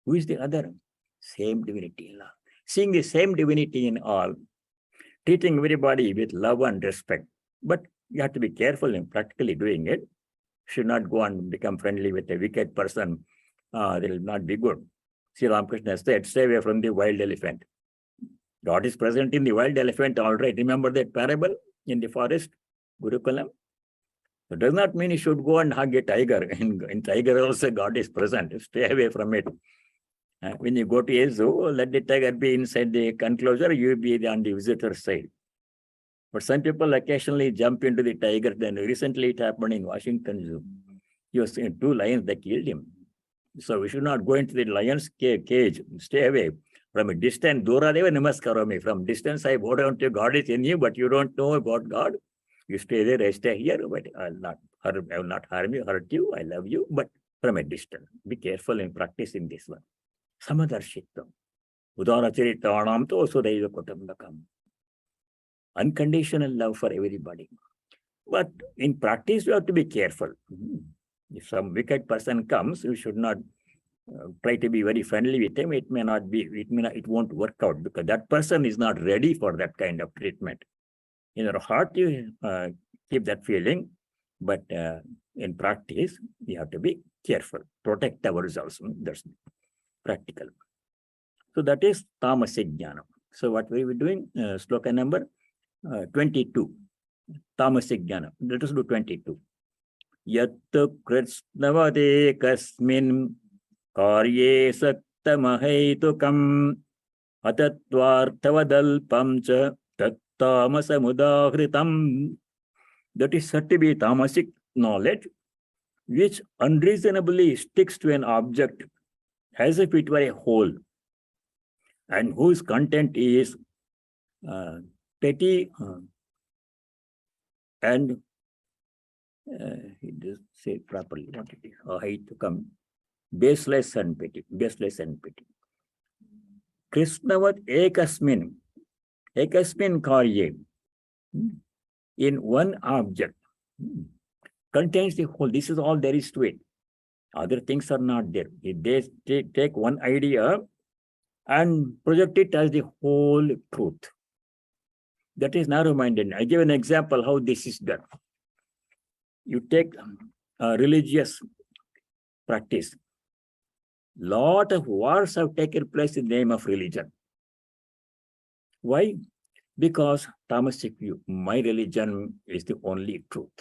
Who is the other? Same divinity in all. Seeing the same divinity in all, treating everybody with love and respect. But you have to be careful in practically doing it. Should not go and become friendly with a wicked person. That will not be good. Sri Ramakrishna said, stay away from the wild elephant. God is present in the wild elephant, all right. Remember that parable in the forest, Gurukulam? It does not mean you should go and hug a tiger. In tiger also, God is present. Stay away from it. When you go to a zoo, let the tiger be inside the enclosure, you be on the visitor side. But some people occasionally jump into the tiger. Then recently it happened in Washington Zoo. You have seen 2 lions that killed him. So we should not go into the lion's cage. Stay away. From a distance, Dora Deva Namaskarami. From distance, I bow down to God is in you, but you don't know about God. You stay there, I stay here, but I will not harm you, hurt you, I love you, but from a distance. Be careful in practicing this one. Samadarshittam. Udara Charitanam to Sudaiva Kutambakam. Unconditional love for everybody. But in practice, you have to be careful. If some wicked person comes, you should not try to be very friendly with him. It won't work out because that person is not ready for that kind of treatment. In your heart, you keep that feeling, but in practice, you have to be careful. Protect ourselves. That's practical. So that is Tamasic Jnana. So what we were doing, sloka number 22. Tamasic Jnana. Let us do 22. Yattu Krishnavade kasmin karye saktamahaitukam atatvartavadalpam cha Tamasamudahritam. That is said to be tamasic knowledge, which unreasonably sticks to an object as if it were a whole, and whose content is petty and just say properly what it is. Ahaitukam, baseless and petty. Krishnavat ekasmin karye, in one object. contains the whole. This is all there is to it. Other things are not there. They take one idea and project it as the whole truth. That is narrow-minded. I give an example how this is done. You take a religious practice. Lot of wars have taken place in the name of religion. Why? Because Tamasic view, my religion is the only truth.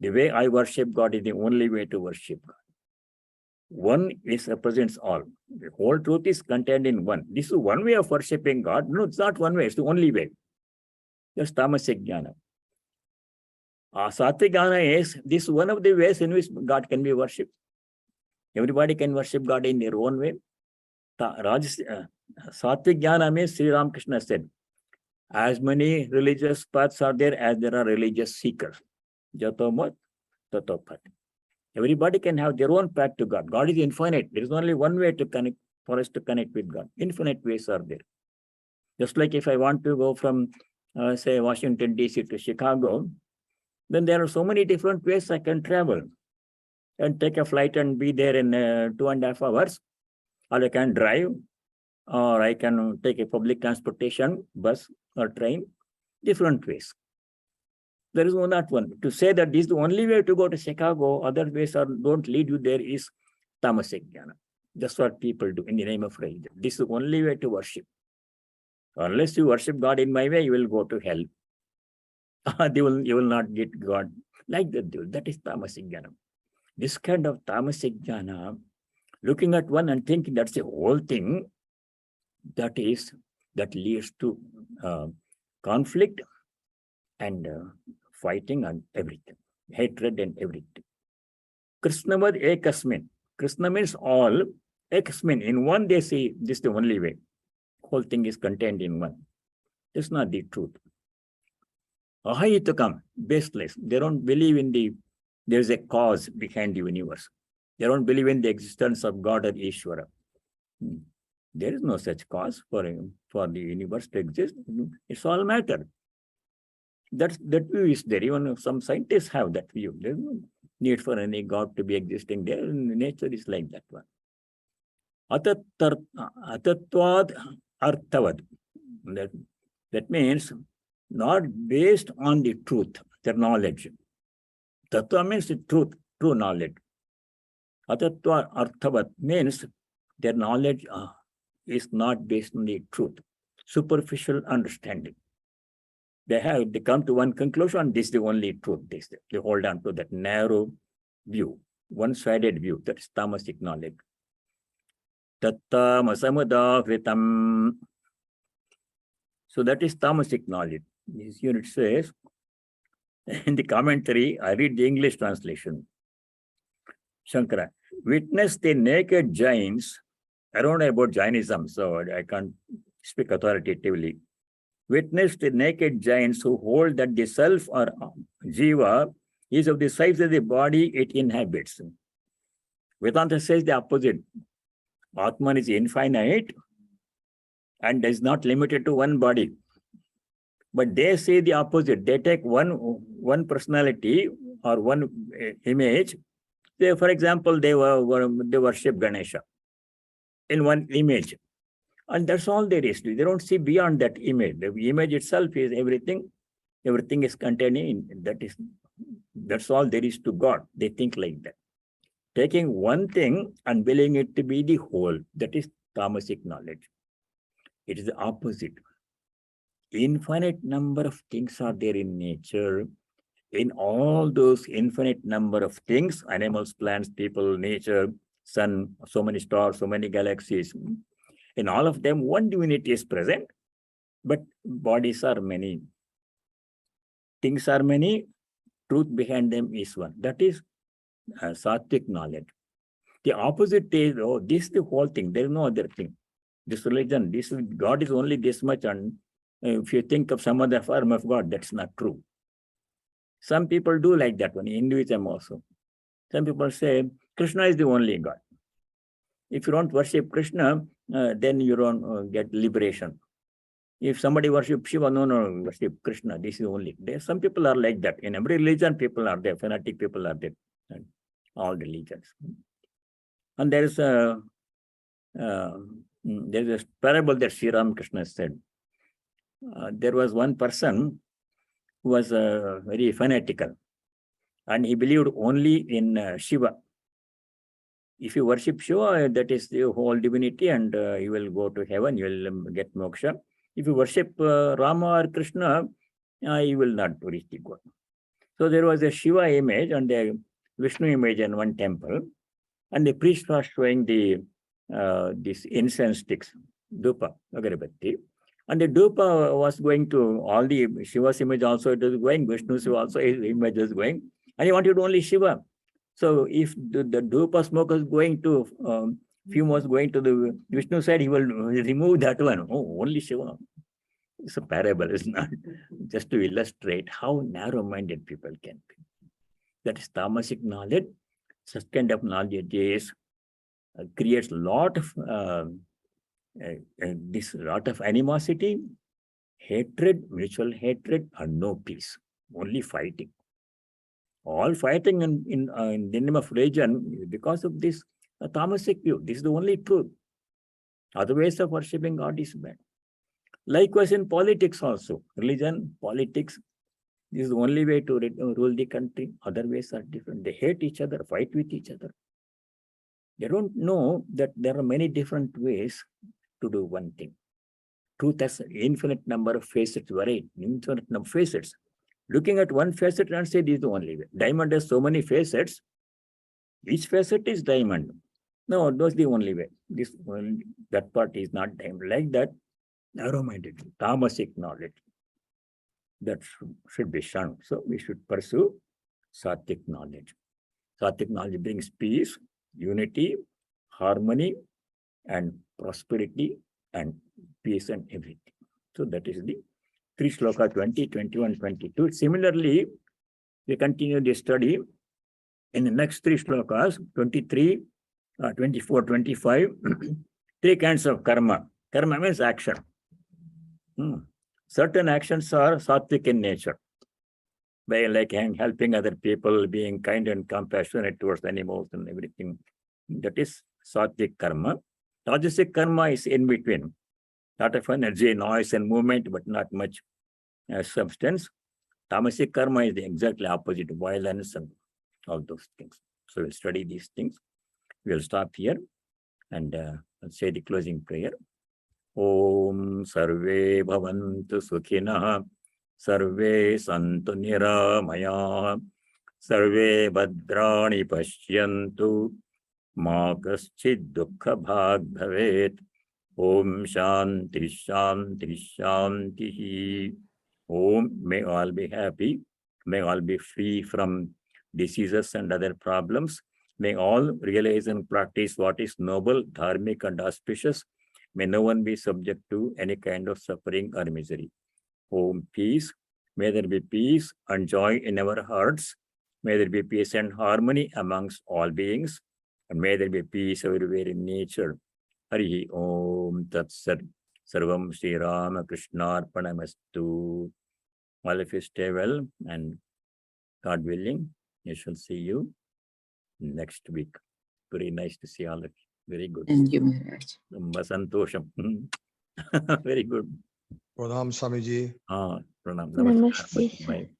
The way I worship God is the only way to worship God. One is represents all. The whole truth is contained in one. This is one way of worshipping God. No, it's not one way, it's the only way. That's Tamasic Jnana. Sattvic Jnana is this one of the ways in which God can be worshipped. Everybody can worship God in their own way. Sattvic Jnana means Sri Ramakrishna said, as many religious paths are there as there are religious seekers. Jato tato pat. Everybody can have their own path to God. God is infinite. There is only one way to connect, for us to connect with God. Infinite ways are there. Just like if I want to go from, say, Washington, D.C. to Chicago, then there are so many different ways I can travel and take a flight and be there in 2.5 hours. Or I can drive, or I can take a public transportation, bus or train, different ways. There is not one. To say that this is the only way to go to Chicago, other ways don't lead you there is Tamasic Jnana. That's what people do in the name of religion. This is the only way to worship. Unless you worship God in my way, you will go to hell. You will not get God. Like that, that is Tamasic Jnana. This kind of Tamasic Jnana, looking at one and thinking that's the whole thing, that leads to conflict and fighting and everything, hatred and everything. Krishnavad ekasmin. Krishna means all. Ekasmin. In one they say this is the only way. Whole thing is contained in one. It's not the truth. Ahayitakam, baseless. They don't believe in there's a cause behind the universe. They don't believe in the existence of God or Ishvara. There is no such cause for the universe to exist. It's all matter. That view is there. Even some scientists have that view. There's no need for any God to be existing there. Nature is like that one. Atatvad arthavad. That means not based on the truth, their knowledge. Tattva means the truth, true knowledge. Atatva arthavad means their knowledge is not based on the truth, superficial understanding. They come to one conclusion, this is the only truth. They hold on to that narrow view, one-sided view, that is tamasic knowledge. Tattamasamudavritam. So that is tamasic knowledge. This unit says, in the commentary, I read the English translation. Shankara, witness the naked giants. I don't know about Jainism, so I can't speak authoritatively. Witness the naked giants who hold that the self or jiva is of the size of the body it inhabits. Vedanta says the opposite. Atman is infinite and is not limited to one body. But they say the opposite. They take one personality or one image. Say, for example, they worship Ganesha in one image. And that's all there is. They don't see beyond that image. The image itself is everything. Everything is contained in that's all there is to God. They think like that. Taking one thing and believing it to be the whole, that is tamasic knowledge. It is the opposite. Infinite number of things are there in nature. In all those infinite number of things, animals, plants, people, nature, sun, so many stars, so many galaxies, in all of them, one divinity is present, but bodies are many. Things are many, truth behind them is one. That is sattvic knowledge. The opposite is, oh, this is the whole thing. There is no other thing. This religion, God is only this much, and if you think of some other form of God, that's not true. Some people do like that one, Hinduism also. Some people say, Krishna is the only God. If you don't worship Krishna, then you don't get liberation. If somebody worships Shiva, no, worship Krishna. This is only. There, some people are like that. In every religion, people are there. Fanatic people are there. And all religions. And there is a parable that Sri Ramakrishna said. There was one person who was very fanatical, and he believed only in Shiva. If you worship Shiva, that is the whole divinity, and you will go to heaven, you will get moksha. If you worship Rama or Krishna, you will not reach the God. So there was a Shiva image and a Vishnu image in one temple, and the priest was showing this incense sticks, dhupa, agarbatti. And the dhupa was going to all the Shiva's image also, it was going, Vishnu's also, his image was going, and he wanted only Shiva. So if the dhupa smoke is going to, fume was going to the Vishnu side, he will remove that one. Oh, only Shiva. It's a parable, it's not. Just to illustrate how narrow-minded people can be. That is tamasic knowledge. Such kind of knowledge is creates a lot of lot of animosity, hatred, mutual hatred, and no peace. Only fighting. All fighting in the name of religion because of this tamasic view. This is the only truth. Other ways of worshipping God is bad. Likewise in politics also. Religion, politics, this is the only way to rule the country. Other ways are different. They hate each other, fight with each other. They don't know that there are many different ways to do one thing. Truth has an infinite number of facets, infinite number of facets. Looking at one facet and say this is the only way. Diamond has so many facets. Each facet is diamond. No, that's the only way. That part is not diamond. Like that, narrow-minded, tamasic knowledge. That should be shunned. So we should pursue sattvic knowledge. Sattvic knowledge brings peace, unity, harmony, and prosperity, and peace and everything. So that is the 3 sloka 20, 21, 22. Similarly, we continue the study in the next 3 slokas, 23, 24, 25, 3 kinds of karma. Karma means action. Certain actions are sattvic in nature, by like helping other people, being kind and compassionate towards animals and everything. That is sattvic karma. Rajasic karma is in between. Lot of energy, noise, and movement, but not much substance. Tamasic karma is the exactly opposite, violence and all those things. So we'll study these things. We'll stop here and say the closing prayer. Om Sarve Bhavantu Sukhinaha, Sarve Santu Niramaya, Sarve Bhadrani Pashyantu, Ma Kaschid Dukkha Bhag Bhavet. Om Shanti Shanti Shanti. Om, may all be happy. May all be free from diseases and other problems. May all realize and practice what is noble, dharmic, and auspicious. May no one be subject to any kind of suffering or misery. Om, peace. May there be peace and joy in our hearts. May there be peace and harmony amongst all beings. And may there be peace everywhere in nature. Hari Om Tat Sat. Sarvam Sri Ramakrishna Arpanamastu. All of you stay well, and God willing, we shall see you next week. Very nice to see all of you. Very good. Thank you, Maharaj. Santosham. Very good. Pranam Swamiji. Pranam. Namaste. Bye.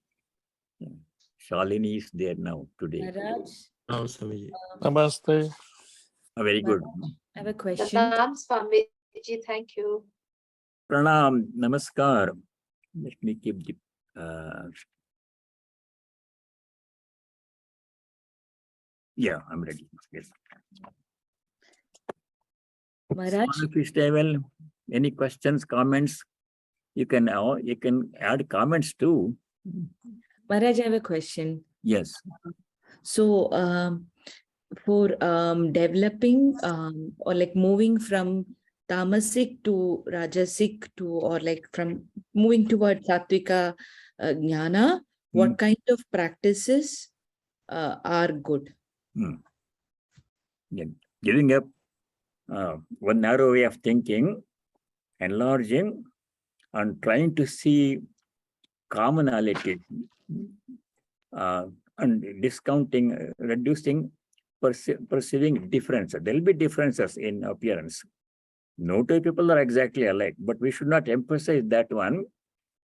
Shalini is there now today. Maharaj, Pranam Swamiji. Namaste. Very good. I have a question. Pranam Swamiji, thank you. Pranam, namaskar. Let me keep the yeah, I'm ready. Yes. Maharaj, All of you stay well. Any questions, comments? You can add comments too. Maharaj, I have a question. Yes. So, for developing or like moving from tamasic to rajasic to, or like from moving toward sattvika jnana, what kind of practices are good? Yeah. Giving up one narrow way of thinking, enlarging, and trying to see commonality and discounting, reducing, perceiving differences. There will be differences in appearance. No two people are exactly alike, but we should not emphasize that one.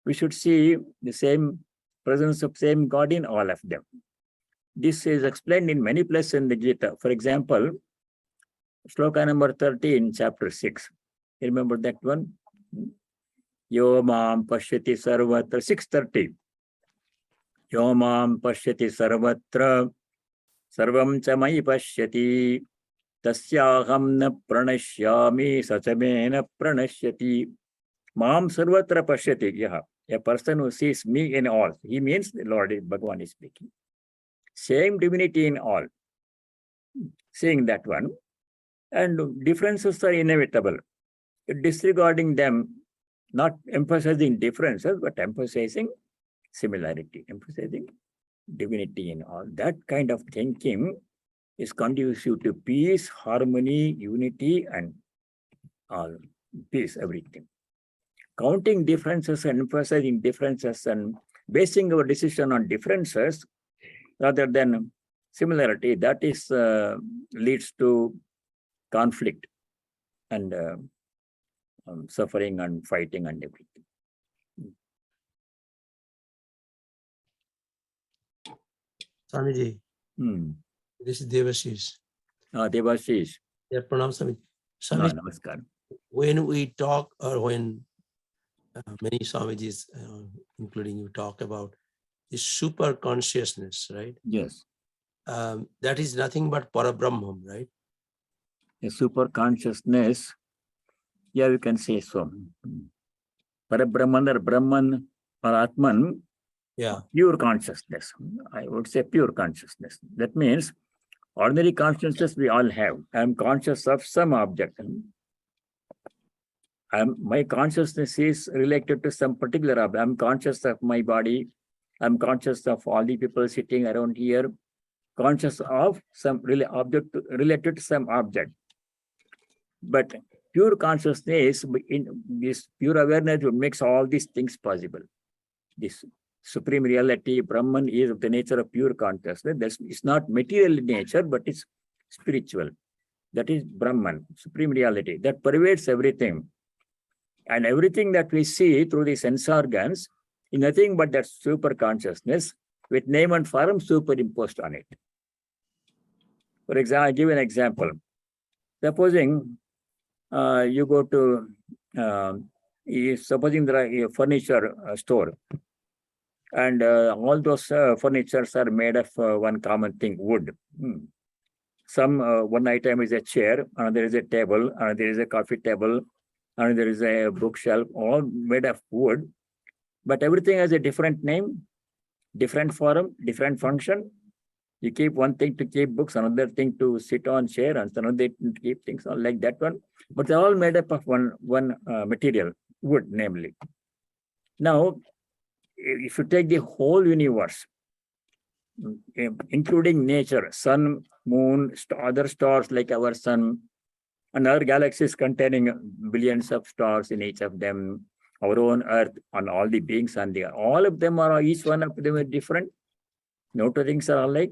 We should see the same presence of same God in all of them. This is explained in many places in the Gita. For example, sloka number 13, chapter 6. You remember that one? Yo mam pashyati sarvatra, 630. Yo mam pashyati sarvatra, sarvam cha mai pashyati, tasyaham na pranashyami, sachame na pranashyati. Mam sarvatra pashyati. Yeah. A person who sees me in all. He means the Lord, Bhagavan is speaking. Same divinity in all. Seeing that one. And differences are inevitable. Disregarding them, not emphasizing differences, but emphasizing similarity, emphasizing divinity in all. That kind of thinking is conducive to peace, harmony, unity, and all. Peace, everything. Counting differences and emphasizing differences and basing our decision on differences rather than similarity, that is leads to conflict and suffering and fighting and everything. Swamiji, this is Devashish. Devashish. Yeah, pranam Swamiji. Swamiji, Namaskar. when we talk or when many Swamijis, including you, talk about this super consciousness, right? Yes. That is nothing but Parabrahman, right? A super consciousness, yeah, we can say so. Parabrahman or Brahman or Atman, Yeah. pure consciousness. I would say pure consciousness. That means ordinary consciousness we all have. I am conscious of some object. My consciousness is related to some particular object. I'm conscious of my body. I'm conscious of all the people sitting around here. Conscious of some object related to some object. But pure consciousness, in this pure awareness, makes all these things possible. This supreme reality, Brahman, is of the nature of pure consciousness. It's not material in nature, but it's spiritual. That is Brahman, supreme reality, that pervades everything. And everything that we see through the sense organs is nothing but that super consciousness with name and form superimposed on it. For example, I'll give an example. Supposing you go to, supposing there are a furniture store, and all those furnitures are made of one common thing, wood. Some one item is a chair, another is a table, another is a coffee table, and there is a bookshelf, all made of wood. But everything has a different name, different form, different function. You keep one thing to keep books, another thing to sit on chair, and another thing to keep things on like that one. But they're all made up of one material, wood, namely. Now, if you take the whole universe, including nature, sun, moon, other stars like our sun, and other galaxies containing billions of stars in each of them, our own Earth, and all the beings on the earth. All of them are, each one of them are different. No two things are alike.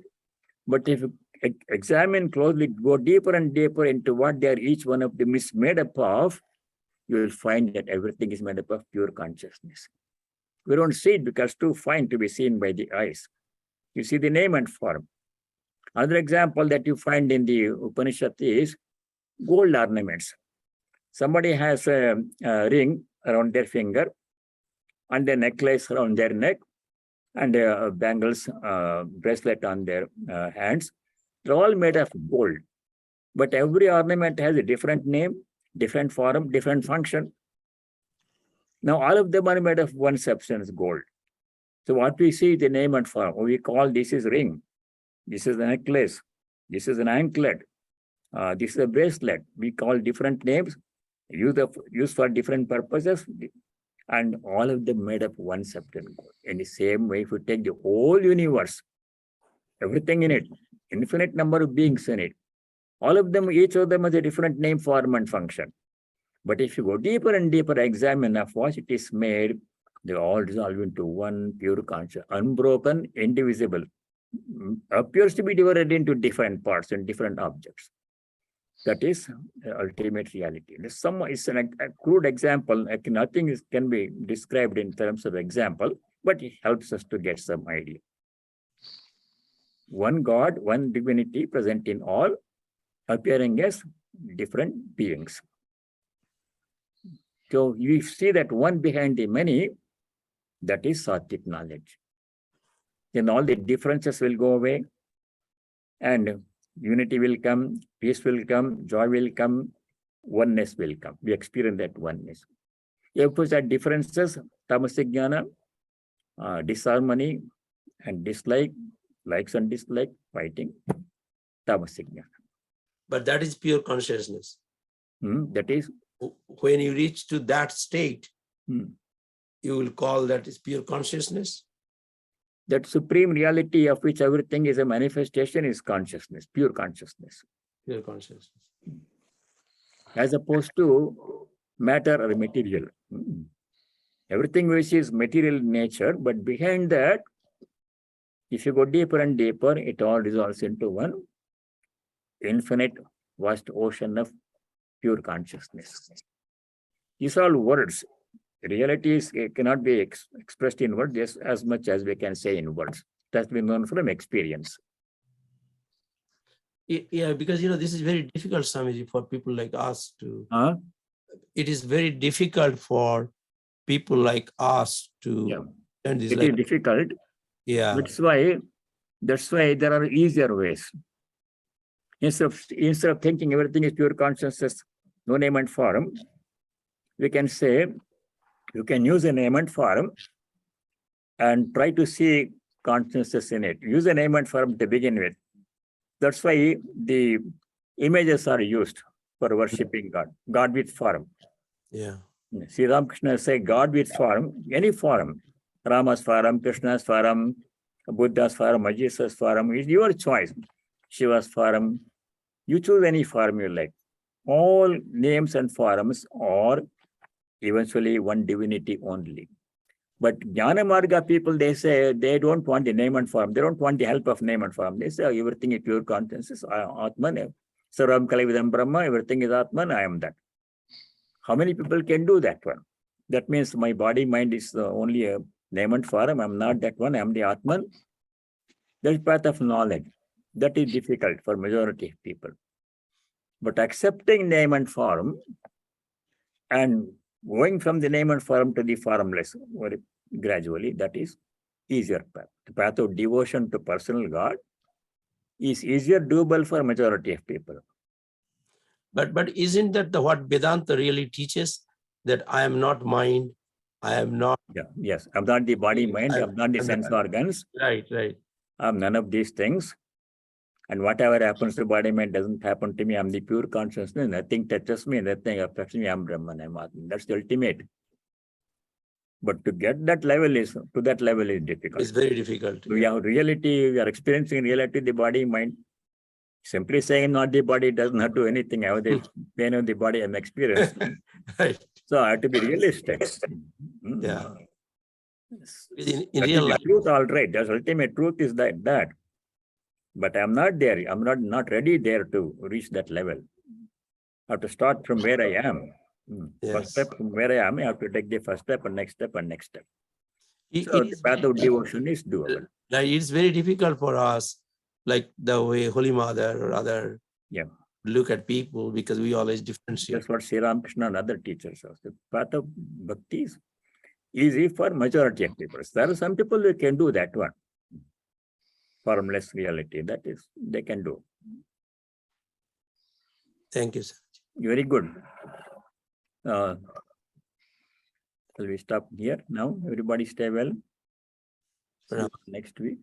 But if you examine closely, go deeper and deeper into what they are, each one of them is made up of, you will find that everything is made up of pure consciousness. We don't see it because it's too fine to be seen by the eyes. You see the name and form. Another example that you find in the Upanishads is gold ornaments. Somebody has a ring around their finger and a necklace around their neck and bangles, bracelet on their hands. They're all made of gold. But every ornament has a different name, different form, different function. Now, all of them are made of one substance, gold. So what we see, the name and form, we call this is ring, this is a necklace, this is an anklet, this is a bracelet. We call different names, used for different purposes, and all of them made up one substance gold. In the same way, if you take the whole universe, everything in it, infinite number of beings in it, all of them, each of them has a different name, form, and function. But if you go deeper and deeper, examine of what it is made, they all dissolve into one pure conscious, unbroken, indivisible. Appears to be divided into different parts and different objects. That is ultimate reality. It's a crude example. Nothing can be described in terms of example, but it helps us to get some idea. One God, one divinity present in all, appearing as different beings. So you see that one behind the many, that is Sattvic knowledge. Then all the differences will go away and unity will come, peace will come, joy will come, oneness will come. We experience that oneness. If there are differences, tamasic jnana, disharmony and dislike, likes and dislike, fighting, tamasic jnana. But that is pure consciousness. That is, when you reach to that state, you will call that is pure consciousness. That supreme reality of which everything is a manifestation is consciousness, pure consciousness. Pure consciousness. As opposed to matter or material. Everything which is material in nature, but behind that, if you go deeper and deeper, it all dissolves into one infinite, vast ocean of pure consciousness. These are all words. Reality cannot be expressed in words just as much as we can say in words. That's been known from experience. Yeah, because this is very difficult, Swamiji, for people like us to. It is very difficult for people like us to. And this is difficult. Yeah. That's why there are easier ways. Instead of thinking everything is pure consciousness, no name and form, we can say you can use a name and form and try to see consciousness in it. Use a name and form to begin with. That's why the images are used for worshipping God. God with form. Yeah. Sri Ramakrishna say God with form, any form. Rama's form, Krishna's form, Buddha's form, Jesus' form is your choice. Shiva's form. You choose any form you like. All names and forms are eventually one divinity only. But Jnana Marga people, they say they don't want the name and form. They don't want the help of name and form. They say everything is pure consciousness, Atman. Sarvam Kalavidam Brahma, everything is Atman, I am that. How many people can do that one? That means my body, mind is only a name and form. I'm not that one, I'm the Atman. That is path of knowledge. That is difficult for majority of people. But accepting name and form and going from the name and form to the formless gradually, that is easier path. The path of devotion to personal God is easier doable for majority of people. But isn't that what Vedanta really teaches? That I am not mind, I am not. Yes, I'm not the body, mind, I'm not the sense organs. Right. I'm none of these things. And whatever happens to body, mind doesn't happen to me. I'm the pure consciousness. Nothing touches me, nothing affects me. I'm Brahman, I'm Atman. That's the ultimate. But to get that level is difficult. It's very difficult. We have reality, we are experiencing reality, the body, mind. Simply saying not the body does not do anything. I have the pain of the body and experience. Right. So I have to be realistic. Yeah. In That real is life. the truth, all right. The ultimate truth is that. But I'm not there. I'm not ready there to reach that level. I have to start from where I am. Yes. First step from where I am, I have to take the first step and next step and next step. So It the path of devotion is doable. It's very difficult for us, like the way Holy Mother or other look at people, because we always differentiate. That's what Sri Ramakrishna and other teachers are. The path of bhakti is easy for majority of people. There are some people who can do that one. Formless reality, that is, they can do. Thank you, sir. Very good. Shall we stop here now? Everybody stay well. See you next week.